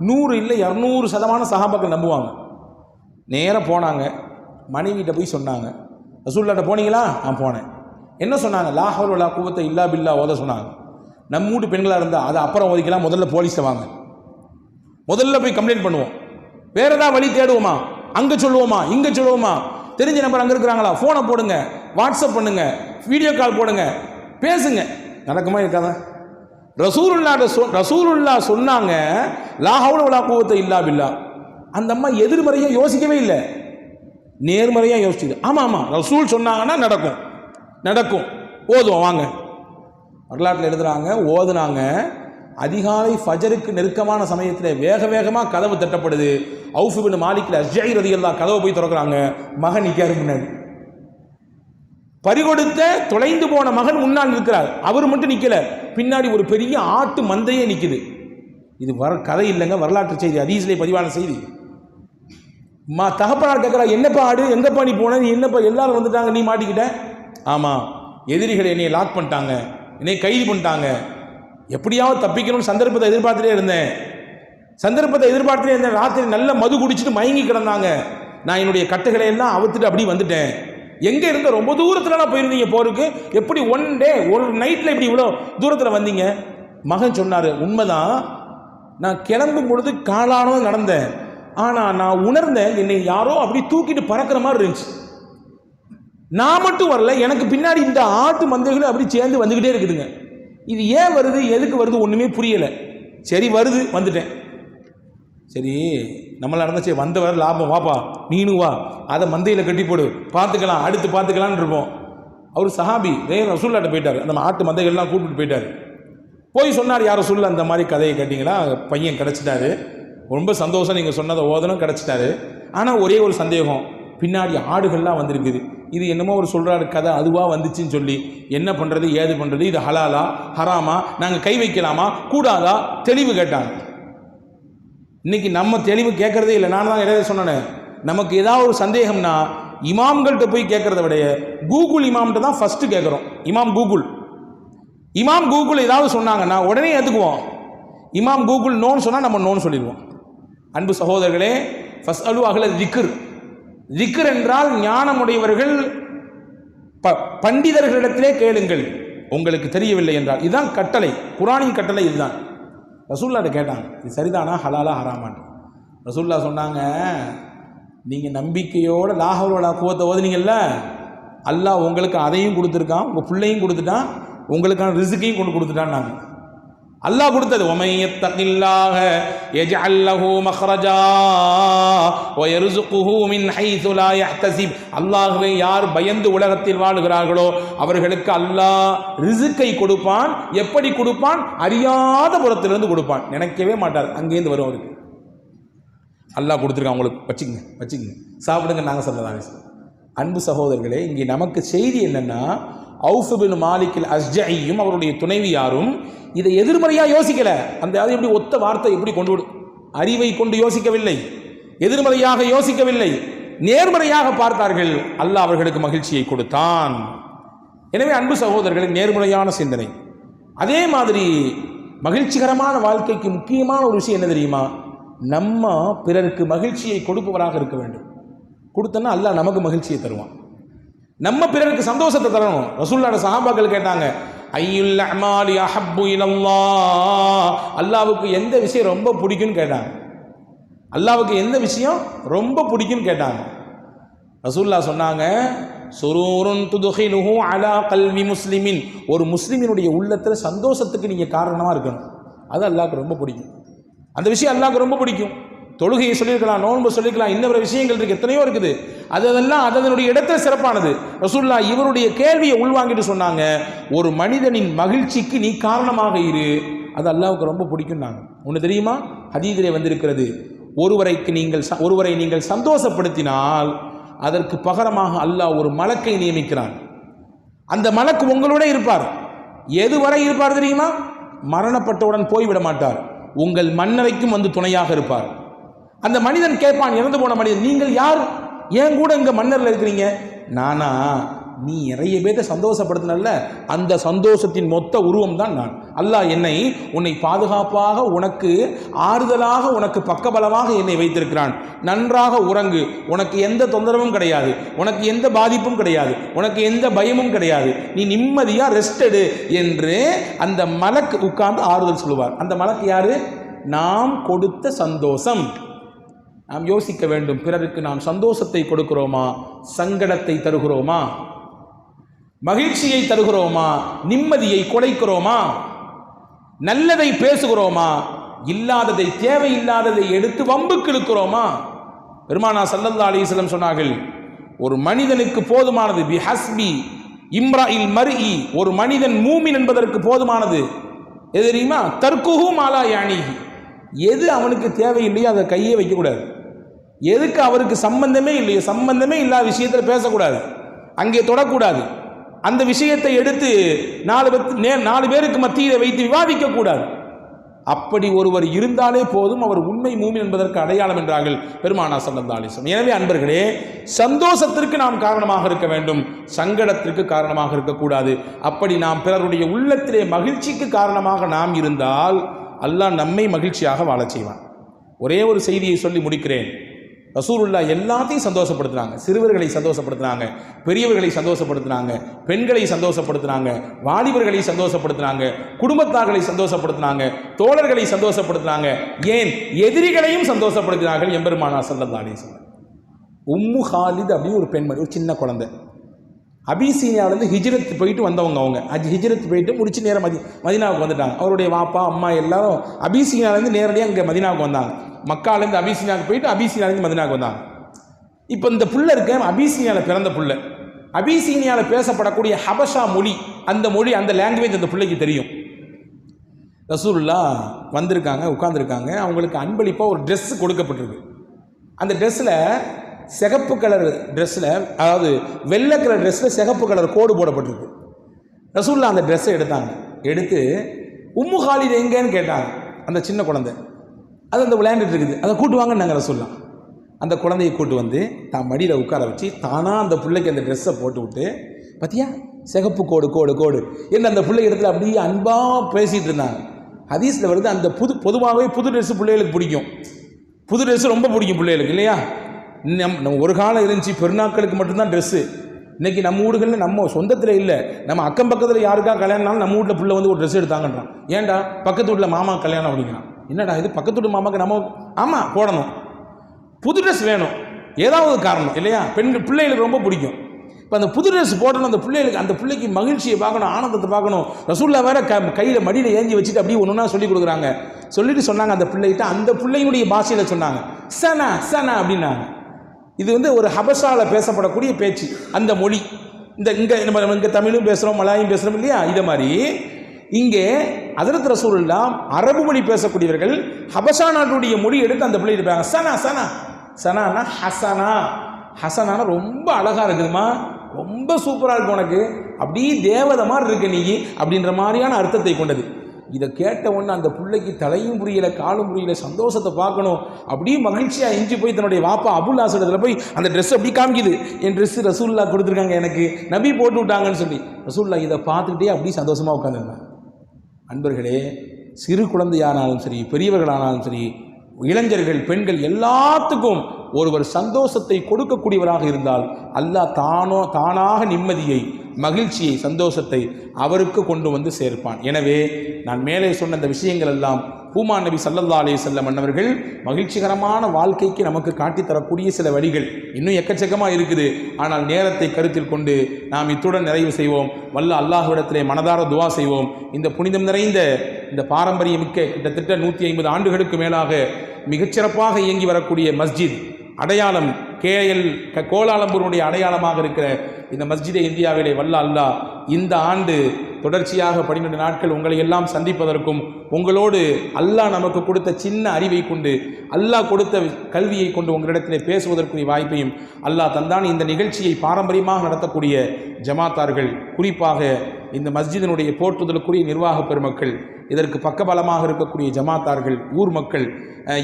100 இல்லை 200% சஹாபாக்கள் நம்புவாங்க. நேராக போனாங்க, மனைவிட்ட போய் சொன்னாங்க. ரசூலுல்லாஹ்ட்ட போனீங்களா? போனேன். என்ன சொன்னாங்க? லா ஹவ்ல வலா குவத்த இல்லா பில்லா ஓத சொன்னாங்க. நம்ம வீட்டு பெண்களாக இருந்தால் அதை அப்புறம் ஓதிக்கலாம், முதல்ல போலீஸை வாங்க, முதல்ல போய் கம்ப்ளைண்ட் பண்ணுவோம். வேற ஏதாவது வழி தேடுவோமா, அங்கே சொல்லுவோமா, இங்கே சொல்லுவோமா, தெரிஞ்ச நம்பர் அங்கே இருக்கிறாங்களா, ஃபோனை போடுங்க, வாட்ஸ்அப் பண்ணுங்க, வீடியோ கால் போடுங்க, பேசுங்க. நடக்குமா இருக்காதா? ரசூலுல்லாஹ் சொன்னாங்க லா ஹவ்ல வலா குவத்த இல்லா பில்லா. அந்த அம்மா எதிர்மறையாக யோசிக்கவே இல்லை, நேர்மறையாக யோசிச்சுது. ஆமாம் ரசூல் சொன்னாங்கன்னா நடக்கும், நடக்கும், ஓதுவோம் வாங்க. வரலாற்றில் எழுதுறாங்க, ஓதுனாங்க. அதிகாலை ஃபஜருக்கு நெருக்கமான சமயத்தில் வேக வேகமாக கதவு தட்டப்படுது. அவுஃப் இப்னு மாலிக் அல் அஸ்ஜஇ ரலியல்லாஹு கதவை போய் திறக்கிறாங்க. மகன் நிற்காரு முன்னாடி. பறிகொடுத்த தொலைந்து போன மகன் முன்னால் நிற்கிறார், அவர் மட்டும் நிற்கல, பின்னாடி ஒரு பெரிய ஆட்டு மந்தையே நிற்குது. இது கதை இல்லைங்க, வரலாற்று செய்தி, ஹதீஸ்லே பதிவான செய்தி. தகப்பனார் கேட்குறா, என்னப்பா ஆடு, எங்கப்பா நீ போன, நீ என்னப்பா எல்லாரும் வந்துட்டாங்க, நீ மாட்டிக்கிட்ட? ஆமாம், எதிரிகள் என்னை லாக் பண்ணிட்டாங்க, என்னை கைது பண்ணிட்டாங்க, எப்படியாவது தப்பிக்கணும்னு சந்தர்ப்பத்தை எதிர்பார்த்துட்டே இருந்தேன். ராத்திரி நல்ல மது குடிச்சிட்டு மயங்கி கிடந்தாங்க. நான் என்னுடைய கட்டுகளை எல்லாம் அவுத்துட்டு அப்படி வந்துட்டேன். எங்கே இருந்த ரொம்ப தூரத்துலலாம் போயிருந்தீங்க போருக்கு, எப்படி ஒன் டே ஒரு நைட்டில் இப்படி இவ்வளோ தூரத்தில் வந்தீங்க? மகன் சொன்னார், உண்மைதான், நான் கிளம்பும் பொழுது காலானதும் நடந்தேன், ஆனால் நான் உணர்ந்தேன் என்னை யாரோ அப்படி தூக்கிட்டு பறக்கிற மாதிரி இருந்துச்சு. நான் மட்டும் வரல, எனக்கு பின்னாடி இந்த ஆட்டு மந்தைகளும் அப்படி சேர்ந்து வந்துக்கிட்டே இருக்குதுங்க. இது ஏன் வருது, எதுக்கு வருது, ஒன்றுமே புரியலை. சரி வருது, வந்துட்டேன். சரி நம்மள நடந்துச்சு, வந்தவர் லாபம், வாப்பா நீனும் வா, அதை மந்தையில் கட்டி போடு, பார்த்துக்கலாம், அடுத்து பார்த்துக்கலான்னு இருப்போம். அவர் சஹாபி ரசூலுல்லாஹ்ட்ட போயிட்டார், அந்த ஆட்டு மந்தைகள்லாம் கூப்பிட்டு போயிட்டார். போய் சொன்னார், யார் ரசூலுல்லாஹ் அந்த மாதிரி கதையை கேட்டிங்களா, பையன் கிடச்சிட்டாரு, ரொம்ப சந்தோஷம், நீங்கள் சொன்னதை ஓதனும் கிடச்சிட்டாரு. ஆனால் ஒரே ஒரு சந்தேகம், பின்னாடி ஆடுகள்லாம் வந்திருக்குது, இது என்னமோ அவர் சொல்கிறாரு கதை அதுவாக வந்துச்சுன்னு சொல்லி என்ன பண்ணுறது ஏது பண்ணுறது, இது ஹலாலா ஹராமா, நாங்கள் கை வைக்கலாமா கூடாதா, தெளிவு கேட்டாங்க. இன்னைக்கு நம்ம தெளிவு கேட்கறதே இல்லை. நான் தான் இடையே சொன்னேன், நமக்கு ஏதாவது ஒரு சந்தேகம்னா இமாம்கள்கிட்ட போய் கேட்கறத விட கூகுள் இமாம்கிட்ட தான் ஃபர்ஸ்ட் கேட்குறோம். இமாம் கூகுள் ஏதாவது சொன்னாங்கன்னா உடனே ஏற்றுக்குவோம். இமாம் கூகுள் நோன்னு சொன்னால் நம்ம நோன்னு சொல்லிடுவோம். அன்பு சகோதரர்களே, ஃபஸ்அலு அஹ்ல திக்ர் என்றால் ஞானமுடையவர்கள் பண்டிதர்களிடத்திலே கேளுங்கள் உங்களுக்கு தெரியவில்லை என்றால். இதுதான் கட்டளை, குர்ஆனின் கட்டளை இதுதான். ரசூலுல்லாஹ்ட்ட கேட்டாங்க இது சரிதானா ஹலாலா ஹராமான்னு. ரசூலுல்லாஹ் சொன்னாங்க, நீங்கள் நம்பிக்கையோட லா ஹவ்ல வலா குவத்த ஓதுனீங்கல்ல, அல்லாஹ் உங்களுக்கு அதையும் கொடுத்துருக்கான், உங்கள் பிள்ளையும் கொடுத்துட்டான், உங்களுக்கான ரிஸ்கையும் கொண்டு கொடுத்துட்டான்னாங்க. அல்லாஹ் கொடுத்தது வமை யத்தகில்லாஹ யஜ்அல் லஹு மக்ரஜா வ யர்ஸுகுஹு மின் ஹைஸு லா யஹ்தஸிப். அல்லாஹ்வை யார் பயந்து உலகத்தில் வாழுகிறார்களோ அவர்களுக்கு அல்லாஹ் ரிஸ்கை கொடுப்பான். எப்படி கொடுப்பான்? அறியாத புறத்திலிருந்து கொடுப்பான். நினைக்கவே மாட்டார், அங்கேருந்து வரும் அவருக்கு. அல்லாஹ் கொடுத்துருக்கான், உங்களுக்கு வச்சுக்கங்க சாப்பிடுங்க, நாங்கள் சொல்லலாம். அன்பு சகோதரர்களே, இங்கே நமக்கு செய்தி என்னன்னா, அவுஃப் பின் மாலிக் அஸ்ஜஇயும் அவருடைய துணைவியாரும் இதை எதிர்மறையாக யோசிக்கல. அந்த அது எப்படி ஒத்த வார்த்தை எப்படி கொண்டு அறிவை கொண்டு யோசிக்கவில்லை, எதிர்மறையாக யோசிக்கவில்லை, நேர்மறையாக பார்த்தார்கள். அல்லாஹ் அவர்களுக்கு மகிழ்ச்சியை கொடுத்தான். எனவே அன்பு சகோதரர்களின் நேர்மறையான சிந்தனை. அதே மாதிரி மகிழ்ச்சிகரமான வாழ்க்கைக்கு முக்கியமான ஒரு விஷயம் என்ன தெரியுமா? நம்ம பிறருக்கு மகிழ்ச்சியை கொடுப்பவராக இருக்க வேண்டும். கொடுத்தோன்னா அல்லாஹ் நமக்கு மகிழ்ச்சியை தருவான். நம்ம பிறருக்கு சந்தோஷத்தை தரணும். ரசூலுல்லாஹ் சஹாபாக்கள் கேட்டாங்க, ஐயுல் அமாலி அஹப்பு இலல்லாஹ், அல்லாஹ்வுக்கு எந்த விஷயம் ரொம்ப பிடிக்கும்னு கேட்டாங்க. அல்லாஹ்வுக்கு எந்த விஷயம் ரொம்ப பிடிக்கும்னு கேட்டாங்க. ரசூலுல்லாஹ் சொன்னாங்க, சுரூருன் துதுகிலுஹு அலா கல்வி முஸ்லிமின், ஒரு முஸ்லிமினுடைய உள்ளத்தில் சந்தோஷத்துக்கு நீங்கள் காரணமாக இருக்கணும். அது அல்லாஹ்வுக்கு ரொம்ப பிடிக்கும். அந்த விஷயம் அல்லாஹ்வுக்கு ரொம்ப பிடிக்கும். தொழுகையை சொல்லியிருக்கலாம், நோன்பு சொல்லியிருக்கலாம், இன்னொரு விஷயங்கள் இருக்குது, எத்தனையோ இருக்குது. அதெல்லாம் அதனுடைய இடத்துல சிறப்பானது. ரசூலுல்லாஹ் இவருடைய கேள்வியை உள்வாங்கிட்டு சொன்னாங்க, ஒரு மனிதனின் மகிழ்ச்சிக்கு நீ காரணமாக இரு, அது அல்லாஹ்வுக்கு ரொம்ப பிடிக்கும்னாங்க. ஒன்று தெரியுமா? ஹதீஸிலே வந்திருக்கிறது, ஒருவரை நீங்கள் சந்தோஷப்படுத்தினால் அதற்கு பகரமாக அல்லாஹ் ஒரு மலக்கை நியமிக்கிறான். அந்த மலக்கு உங்களோட இருப்பார். எதுவரை இருப்பார் தெரியுமா? மரணப்பட்டவுடன் போய்விட மாட்டார், உங்கள் மன்னரைக்கும் வந்து துணையாக இருப்பார். அந்த மனிதன் கேட்பான், இறந்து போன மனிதன், நீங்கள் யார், ஏன் கூட இங்கே மன்னரில் இருக்கிறீங்க? நானா? நீ நிறைய பேரை சந்தோஷப்படுத்தினல்ல, அந்த சந்தோஷத்தின் மொத்த உருவம் தான் நான். அல்லாஹ் உன்னை பாதுகாப்பாக, உனக்கு ஆறுதலாக, உனக்கு பக்கபலமாக என்னை வைத்திருக்கிறான். நன்றாக உறங்கு, உனக்கு எந்த தொந்தரவும் கிடையாது, உனக்கு எந்த பாதிப்பும் கிடையாது, உனக்கு எந்த பயமும் கிடையாது, நீ நிம்மதியாக ரெஸ்ட் எடு என்று அந்த மலக்கு உட்கார்ந்து ஆறுதல் சொல்லுவார். அந்த மலக்கு யாரு? நாம் கொடுத்த சந்தோஷம். நாம் யோசிக்க வேண்டும், பிறருக்கு நாம் சந்தோஷத்தை கொடுக்கிறோமா, சங்கடத்தை தருகிறோமா, மகிழ்ச்சியை தருகிறோமா, நிம்மதியை குலைக்கிறோமா, நல்லதை பேசுகிறோமா, இல்லாததை தேவையில்லாததை எடுத்து வம்புக்கு இழுக்கிறோமா? பெருமானார் ஸல்லல்லாஹு அலைஹி வஸல்லம் சொன்னார்கள், ஒரு மனிதனுக்கு போதுமானது பிஹஸ்பி இம்ராஇல் மர்இ, ஒரு மனிதன் மூமின் என்பதற்கு போதுமானது எது தெரியுமா? தர்க்குஹு மாலா யானிஹி, எது அவனுக்கு தேவையில்லையோ அதை கையே வைக்கக்கூடாது. எதுக்கு அவருக்கு சம்பந்தமே இல்லையோ, சம்பந்தமே இல்லாத விஷயத்தில் பேசக்கூடாது, அங்கே தொடக்கூடாது. அந்த விஷயத்தை எடுத்து நாலு பேருக்கு மத்தியில் வைத்து விவாதிக்க கூடாது. அப்படி ஒருவர் இருந்தாலே போதும், அவர் உண்மை மூமின் என்பதற்கு அடையாளம் என்றார்கள் பெருமானார் ஸல்லல்லாஹு அலைஹி வஸல்லம். எனவே அன்பர்களே, சந்தோஷத்திற்கு நாம் காரணமாக இருக்க வேண்டும், சங்கடத்திற்கு காரணமாக இருக்கக்கூடாது. அப்படி நாம் பிறருடைய உள்ளத்திலே மகிழ்ச்சிக்கு காரணமாக நாம் இருந்தால் அல்லாஹ் நம்மை மகிழ்ச்சியாக வாழச் செய்வான். ஒரே ஒரு செய்தியை சொல்லி முடிக்கிறேன். ரசூலுல்லாஹ் எல்லாத்தையும் சந்தோஷப்படுத்துனாங்க. சிறுவர்களை சந்தோஷப்படுத்தினாங்க, பெரியவர்களை சந்தோஷப்படுத்தினாங்க, பெண்களை சந்தோஷப்படுத்தினாங்க, வாலிபர்களை சந்தோஷப்படுத்தினாங்க, குடும்பத்தார்களை சந்தோஷப்படுத்தினாங்க, தோழர்களை சந்தோஷப்படுத்தினாங்க, ஏன் எதிரிகளையும் சந்தோஷப்படுத்தினார்கள் எம்பெருமானார் ஸல்லல்லாஹு அலைஹி வஸல்லம். உம்மு ஹாலித் அப்படின்னு ஒரு பெண்மணி, ஒரு சின்ன குழந்தை, அபிசீனியாவிலேருந்து ஹிஜ்ரத் போயிட்டு வந்தவங்க. அவங்க ஹிஜ்ரத் போயிட்டு முடிச்சு நேரம் மதீனாவுக்கு வந்துட்டாங்க. அவருடைய வாப்பா அம்மா எல்லாரும் அபிசீனியாவிலேருந்து நேரடியாக இங்கே மதீனாவுக்கு வந்தாங்க. மக்காலேருந்து அபிசீனியாவுக்கு போயிட்டு அபிசீனியாவிலேருந்து மதீனாவுக்கு வந்தாங்க. இப்போ இந்த புள்ள இருக்க அபிசீனியாவில் பிறந்த புள்ள, அபிசீனியாவில் பேசப்படக்கூடிய ஹபஷா மொழி, அந்த மொழி, அந்த லாங்குவேஜ் அந்த பிள்ளைக்கு தெரியும். ரசூலுல்லாஹ் வந்திருக்காங்க, உட்கார்ந்துருக்காங்க. அவங்களுக்கு அன்பளிப்பாக ஒரு ட்ரெஸ் கொடுக்கப்பட்டிருக்கு. அந்த ட்ரெஸ்ஸில் சிகப்பு கலர் ட்ரெஸ்ஸில், அதாவது வெள்ளை கலர் ட்ரெஸ்ஸில் சிகப்பு கலர் கோடு போடப்பட்டிருக்கு. ரசூலுல்லாஹ் அந்த ட்ரெஸ்ஸை எடுத்தாங்க. எடுத்து உம்மு ஹாலித் எங்கேன்னு கேட்டாங்க. அந்த சின்ன குழந்தை அது அந்த விளையாண்டுட்டு இருக்குது, அதை கூட்டு வாங்கன்னாங்க ரசூலுல்லாஹ். அந்த குழந்தையை கூட்டு வந்து தான் மடியில் உட்கார வச்சு தானாக அந்த பிள்ளைக்கு அந்த ட்ரெஸ்ஸை போட்டு விட்டு, பார்த்தியா சிகப்பு கோடு கோடு கோடு என்று அந்த பிள்ளை இடத்துல அப்படியே அன்பாக பேசிகிட்டு இருந்தாங்க. ஹதீஸில் வருது, அந்த பொதுவாகவே புது ட்ரெஸ்ஸு பிள்ளைகளுக்கு பிடிக்கும். புது ட்ரெஸ்ஸு ரொம்ப பிடிக்கும் பிள்ளைகளுக்கு இல்லையா? நம்ம ஒரு காலம் இருந்துச்சு பெருநாட்களுக்கு மட்டும்தான் ட்ரெஸ்ஸு. இன்றைக்கி நம்ம வீடுகளில் நம்ம சொந்தத்தில் இல்லை, நம்ம அக்கம் பக்கத்தில் யாருக்கா கல்யாணம்னாலும் நம்ம வீட்டில் பிள்ளை வந்து ஒரு ட்ரெஸ் எடுத்தாங்கன்றான். ஏன்டா பக்கத்து வீட்டில் மாமா கல்யாணம் அப்படிங்கிறான். என்னடா இது பக்கத்து வீட்டு மாமாவுக்கு நம்ம ஆமாம் போடணும், புது ட்ரெஸ் வேணும், ஏதாவது காரணம் இல்லையா? பெண்கள் பிள்ளைகளுக்கு ரொம்ப பிடிக்கும். இப்போ அந்த புது ட்ரெஸ் போடணும், அந்த பிள்ளைகளுக்கு, அந்த பிள்ளைக்கு மகிழ்ச்சியை பார்க்கணும், ஆனந்தத்தை பார்க்கணும். ரசூலுல்லாஹ் வேற கையில் மடியில் ஏஞ்சி வச்சுட்டு அப்படியே ஒன்று ஒன்றா சொல்லி கொடுக்குறாங்க. சொல்லிட்டு சொன்னாங்க அந்த பிள்ளைகிட்ட, அந்த பிள்ளையினுடைய பாஷையில் சொன்னாங்க சனா சனா அப்படின்னாங்க. இது வந்து ஒரு ஹபஷாவில் பேசப்படக்கூடிய பேச்சு, அந்த மொழி. இங்கே தமிழும் பேசுகிறோம், மலாயும் பேசுகிறோம் இல்லையா? இதை மாதிரி இங்கே ஹஜ்ரத் ரசூலுல்லாஹ் அரபு மொழி பேசக்கூடியவர்கள் ஹபஷா நாட்டுடைய மொழி எடுத்து அந்த பிள்ளை இருப்பாங்க. சனா சனா சனானா ஹசனா, ஹசனானா ரொம்ப அழகாக இருக்குதுமா, ரொம்ப சூப்பராக இருக்கு உனக்கு, அப்படியே தேவதை மாதிரி இருக்கு நீ அப்படின்ற மாதிரியான அர்த்தத்தை கொண்டது. இதை கேட்ட உடனே அந்த பிள்ளைக்கு தலையும் புரியலை காலும் புரியலை, சந்தோஷத்தை பார்க்கணும், அப்படியே மகிழ்ச்சியாக எஞ்சி போய் தன்னுடைய வாப்பா அபுல் ஆசடத்தில் போய் அந்த ட்ரெஸ் அப்படி காமிக்குது, என் ட்ரெஸ்ஸு ரசூலுல்லாஹ் கொடுத்துருக்காங்க எனக்கு, நபி போட்டு விட்டாங்கன்னு சொல்லி. ரசூலுல்லாஹ் இதை பார்த்துக்கிட்டே அப்படியே சந்தோஷமாக உட்காந்துருந்தாங்க. அன்பர்களே, சிறு குழந்தையானாலும் சரி, பெரியவர்களானாலும் சரி, இளைஞர்கள் பெண்கள் எல்லாத்துக்கும் ஒருவர் சந்தோஷத்தை கொடுக்கக்கூடியவராக இருந்தால் அல்லாஹ் தானாக நிம்மதியை, மகிழ்ச்சியை, சந்தோஷத்தை அவருக்கு கொண்டு வந்து சேர்ப்பான். எனவே நான் மேலே சொன்ன இந்த விஷயங்கள் எல்லாம் பூமான் நபி ஸல்லல்லாஹு அலைஹி வஸல்லம் அன்னவர்கள் மகிழ்ச்சிகரமான வாழ்க்கைக்கு நமக்கு காட்டித்தரக்கூடிய சில வழிகள் இன்னும் எக்கச்சக்கமாக இருக்குது. ஆனால் நேரத்தை கருத்தில் கொண்டு நாம் இத்துடன் நிறைவு செய்வோம். வல்ல அல்லாஹ்விடத்திலே மனதார துவா செய்வோம். இந்த புனிதம் நிறைந்த இந்த பாரம்பரியமிக்க கிட்டத்தட்ட 150 ஆண்டுகளுக்கு மேலாக மிகச்சிறப்பாக இயங்கி வரக்கூடிய மஸ்ஜித் அடையாளம், கோலாலம்பூருடைய அடையாளமாக இருக்கிற இந்த மஸ்ஜிதை இந்தியாவிலே வல்ல அல்லாஹ் இந்த ஆண்டு தொடர்ச்சியாக 12 நாட்கள் உங்களை எல்லாம் சந்திப்பதற்கும், உங்களோடு அல்லாஹ் நமக்கு கொடுத்த சின்ன அறிவை கொண்டு, அல்லாஹ் கொடுத்த கல்வியை கொண்டு உங்களிடத்திலே பேசுவதற்குரிய வாய்ப்பையும் அல்லாஹ் தந்தான். இந்த நிகழ்ச்சியை பாரம்பரியமாக நடத்தக்கூடிய ஜமாத்தார்கள், குறிப்பாக இந்த மஸ்ஜிதினுடைய போற்றுதலுக்குரிய நிர்வாக பெருமக்கள், இதற்கு பக்கபலமாக இருக்கக்கூடிய ஜமாத்தார்கள், ஊர் மக்கள்,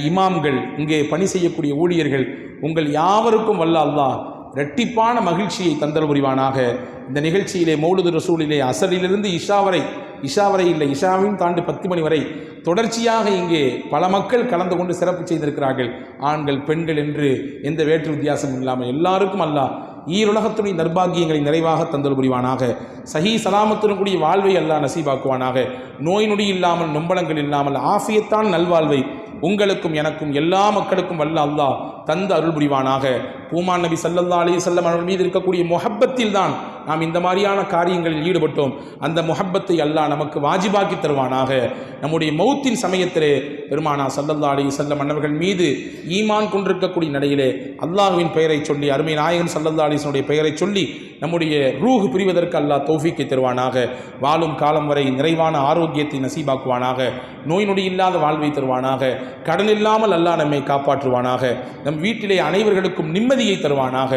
இமாம்கள், இங்கே பணி செய்யக்கூடிய ஊழியர்கள், உங்கள் யாவருக்கும் வல்ல அல்லாஹ் இரட்டிப்பான மகிழ்ச்சியை தந்தல் புரிவானாக. இந்த நிகழ்ச்சியிலே மௌலுது ரசூலிலே அசரிலிருந்து இஷா வரை இல்லை, இஷாவையும் தாண்டி 10 மணி வரை தொடர்ச்சியாக இங்கே பல மக்கள் கலந்து கொண்டு சிறப்பு செய்திருக்கிறார்கள். ஆண்கள் பெண்கள் என்று எந்த வேற்று வித்தியாசமும் இல்லாமல் எல்லாருக்கும் அல்லாஹ் ஈருலகத்துடைய நற்பாகியங்களை நிறைவாக தந்தல் புரிவானாக. சஹீ சலாமத்துடன் கூடிய வாழ்வை அல்லாஹ் நசீபாக்குவானாக. நோய் நொடி இல்லாமல், நொம்பலங்கள் இல்லாமல் ஆஃபியத்தான் நல்வாழ்வை உங்களுக்கும் எனக்கும் எல்லா மக்களுக்கும் வல்ல அல்லாஹ் தந்த அருள் புரிவானாக. பூமான் நபி ஸல்லல்லாஹு அலைஹி வஸல்லம் அவர்கள் மீது இருக்கக்கூடிய முஹப்பத்தில் தான் நாம் இந்த மாதிரியான காரியங்களில் ஈடுபட்டோம். அந்த முஹப்பத்தை அல்லாஹ் நமக்கு வாஜிபாக்கி தருவானாக. நம்முடைய மௌத்தின் சமயத்திலே பெருமானா ஸல்லல்லாஹு அலைஹி வஸல்லம் அன்னவர்கள் மீது ஈமான் கொண்டிருக்கக்கூடிய நிலையிலே அல்லாஹ்வின் பெயரை சொல்லி, அருமை நாயகன் ஸல்லல்லாஹு அலைஹி வஸல்லம் பெயரை சொல்லி நம்முடைய ரூஹ் பிரிவதற்கு அல்லாஹ் தௌஃபீக்கை தருவானாக. வாழும் காலம் வரை நிறைவான ஆரோக்கியத்தை நசீபாக்குவானாக. நோய் நொடி இல்லாத வாழ்வை தருவானாக. கடன் இல்லாமல் அல்லாஹ் நம்மை காப்பாற்றுவானாக. நம் வீட்டிலே அனைவர்களுக்கும் நிம்மதியை தருவானாக.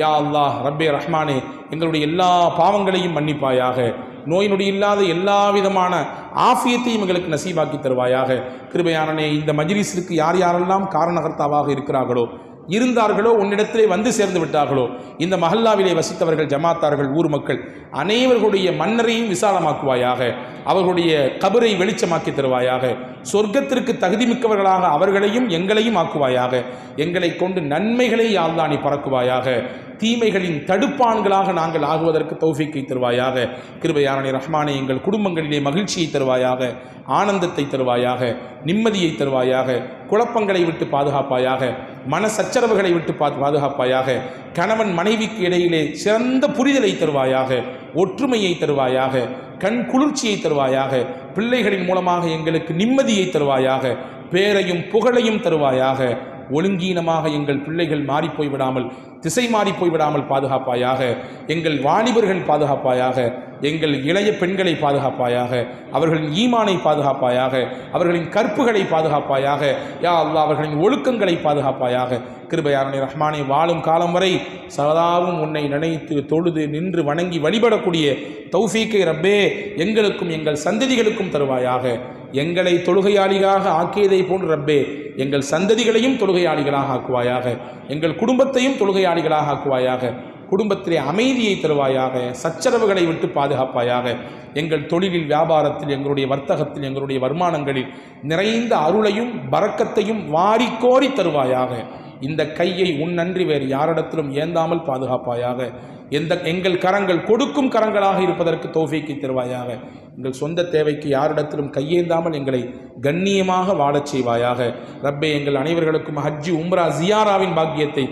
யா அல்லாஹ் ரப்பே ரஹ்மானே, எங்களுடைய எல்லா பாவங்களையும் மன்னிப்பாயாக. நோய் நொடி இல்லாத எல்லா விதமான ஆஃபியத்தையும் எங்களுக்கு நசீபாக்கி தருவாயாக. கிருபையானனே, இந்த மஜ்லிஸிற்கு யார் யாரெல்லாம் காரணகர்த்தாவாக இருக்கிறார்களோ, இருந்தார்களோ, உன்னிடத்திலே வந்து சேர்ந்து விட்டார்களோ, இந்த மஹல்லாவிலே வசித்தவர்கள், ஜமாத்தார்கள், ஊர் மக்கள் அனைவர்களுடைய மன்னரையும் விசாலமாக்குவாயாக. அவர்களுடைய கபரை வெளிச்சமாக்கி தருவாயாக. சொர்க்கத்திற்கு தகுதிமிக்கவர்களாக அவர்களையும் எங்களையும் ஆக்குவாயாக. எங்களை கொண்டு நன்மைகளை யாழ்லா நீ பறக்குவாயாக. தீமைகளின் தடுப்பான்களாக நாங்கள் ஆகுவதற்கு தௌஃபீக்கை தருவாயாக. கிருபையானே ரஹ்மானே, எங்கள் குடும்பங்களிலே மகிழ்ச்சியை தருவாயாக, ஆனந்தத்தை தருவாயாக, நிம்மதியை தருவாயாக. குழப்பங்களை விட்டு பாதுகாப்பாயாக. மன சச்சரவுகளை விட்டு பாதுகாப்பாயாக. கணவன் மனைவிக்கு இடையிலே சிறந்த புரிதலை தருவாயாக. ஒற்றுமையை தருவாயாக. கண் குளிர்ச்சியை தருவாயாக. பிள்ளைகளின் மூலமாக எங்களுக்கு நிம்மதியை தருவாயாக. பேரையும் புகழையும் தருவாயாக. ஒழுங்கீனமாக எங்கள் பிள்ளைகள் மாறிப்போய் விடாமல், திசை மாறிப்போய் விடாமல் பாதுகாப்பாயாக. எங்கள் வாலிபர்கள் பாதுகாப்பாயாக. எங்கள் இளைய பெண்களை பாதுகாப்பாயாக. அவர்களின் ஈமானை பாதுகாப்பாயாக. அவர்களின் கற்புகளை பாதுகாப்பாயாக. யா அல்லாஹ் அவர்களின் ஒழுக்கங்களை பாதுகாப்பாயாக. கிருபையாளனே ரஹ்மானே, வாழும் காலம் வரை சதாவும் உன்னை நினைத்து தொழுது நின்று வணங்கி வழிபடக்கூடிய தௌஃபீக்கை ரப்பே எங்களுக்கும் எங்கள் சந்ததிகளுக்கும் தருவாயாக. எங்களை தொழுகையாளிகளாக ஆக்கியதை போன்று ரப்பே எங்கள் சந்ததிகளையும் தொழுகையாளிகளாக ஆக்குவாயாக. எங்கள் குடும்பத்தையும் தொழுகையாளிகளாக ஆக்குவாயாக. குடும்பத்திலே அமைதியை தருவாயாக. சச்சரவுகளை விட்டு பாதுகாப்பாயாக. எங்கள் தொழிலில், வியாபாரத்தில், எங்களுடைய வர்த்தகத்தில், எங்களுடைய வருமானங்களில் நிறைந்த அருளையும் பரக்கத்தையும் வாரிக்கோரி தருவாயாக. இந்த கையை உன்னன்றி வேறு யாரிடத்திலும் ஏந்தாமல் பாதுகாப்பாயாக. எங்கள் கரங்கள் கொடுக்கும் கரங்களாக இருப்பதற்கு தௌஃபீக்கை தருவாயாக. எங்கள் சொந்த தேவைக்கு யாரிடத்திலும் கையேந்தாமல் எங்களை கண்ணியமாக வாழச் செய்வாயாக. ரப்பே எங்கள் அனைவர்களுக்கும் ஹஜ்ஜி உம்ரா ஜியாராவின் பாக்கியத்தை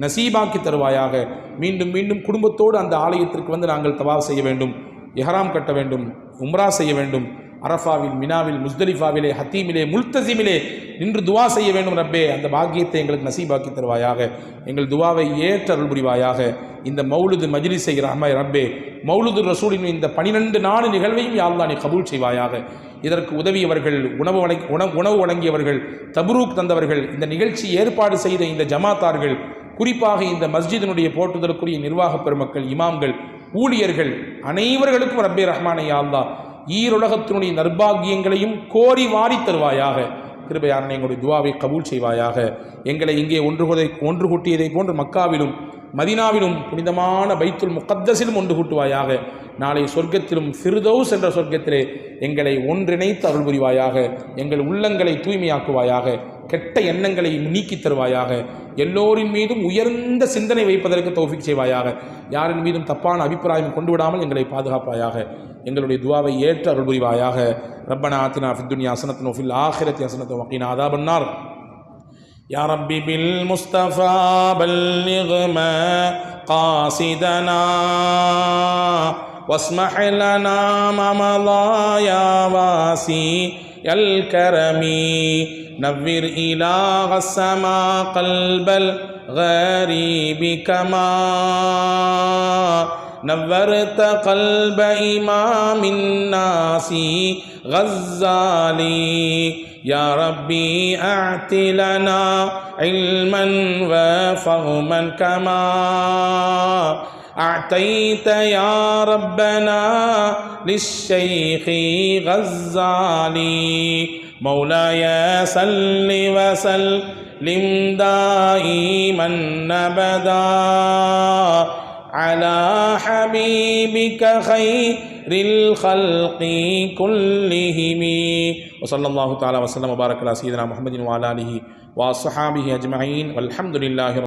நசீபாக்கி தருவாயாக. மீண்டும் மீண்டும் குடும்பத்தோடு அந்த ஆலயத்திற்கு வந்து நாங்கள் தவாஃப் செய்ய வேண்டும், இஹ்ராம் கட்ட வேண்டும், உம்ரா செய்ய வேண்டும். அரஃபாவில், மினாவில், முஸ்தலிஃபாவிலே, ஹத்தீமிலே, முல்தசிமிலே நின்று துவா செய்ய வேண்டும். ரப்பே அந்த பாக்கியத்தை எங்களுக்கு நசீபாக்கி தருவாயாக. எங்கள் துவாவை ஏற்று அருள் புரிவாயாக. இந்த மௌலுது மஜ்லிஸை ரப்பே மௌலுது ரசூலின் இந்த 12 நாள் நிகழ்வையும் யா அல்லாஹ் நீ கபூல் செய்வாயாக. இதற்கு உதவியவர்கள், உணவு வழங்கியவர்கள், தபுரூக் தந்தவர்கள், இந்த நிகழ்ச்சி ஏற்பாடு செய்த இந்த ஜமாத்தார்கள், குறிப்பாக இந்த மஸ்ஜிதினுடைய போற்றுதலுக்குரிய நிர்வாக பெருமக்கள், இமாம்கள், ஊழியர்கள் அனைவர்களுக்கும் ரப்பே ரஹ்மானே யா அல்லாஹ் ஈருலகத்தினுடைய நற்பாகியங்களையும் கோரி வாரி தருவாயாக. கிருபையாளனே எங்களுடைய துவாவை கபூல் செய்வாயாக. எங்களை இங்கே ஒன்று கூட்டியதை போன்று மக்காவிலும் மதீனாவிலும் புனிதமான பைத்துல் முகத்தஸிலும் ஒன்று கூட்டுவாயாக. நாளை சொர்க்கத்திலும் ஃபிர்தௌஸ் என்ற சொர்க்கத்திலே எங்களை ஒன்றிணைத்து அருள் புரிவாயாக. எங்கள் உள்ளங்களை தூய்மையாக்குவாயாக. கெட்ட எண்ணங்களை நீக்கி தருவாயாக. எல்லோரின் மீதும் உயர்ந்த சிந்தனை வைப்பதற்கு தௌஃபீக் செய்வாயாக. யாரின் மீதும் தப்பான அபிப்பிராயம் கொண்டு விடாமல் எங்களை பாதுகாப்பாயாக. எங்களுடைய துவாவை ஏற்று அருள் புரிவாயாக. ரப்பனா ஆத்தினா ஃபித் துன்யா ஹஸனத்தன் வ ஃபில் ஆখিরাতি ஹஸனத்தன் வ கினா அஸாபன்னார். யா ரப்பி பில் முஸ்தஃபா பல்லிக் மகாசிதனா வஸ்மஹ் லனா மா மலா யா வாசி அல் கரமி நவ்விர் இலாஹ ஸமா கல்பல் கரீபி கமா نورت قلب إمام الناس غزالي يا ربي أعط لنا علما وفهما كما أعطيت يا ربنا للشيخ غزالي مولاي صل وسلم دائما أبدا على حبيبك خير الخلق كلهم وصلى الله تعالى وسلم وبارك على سيدنا محمد وعلى آله وصحابه أجمعين والحمد لله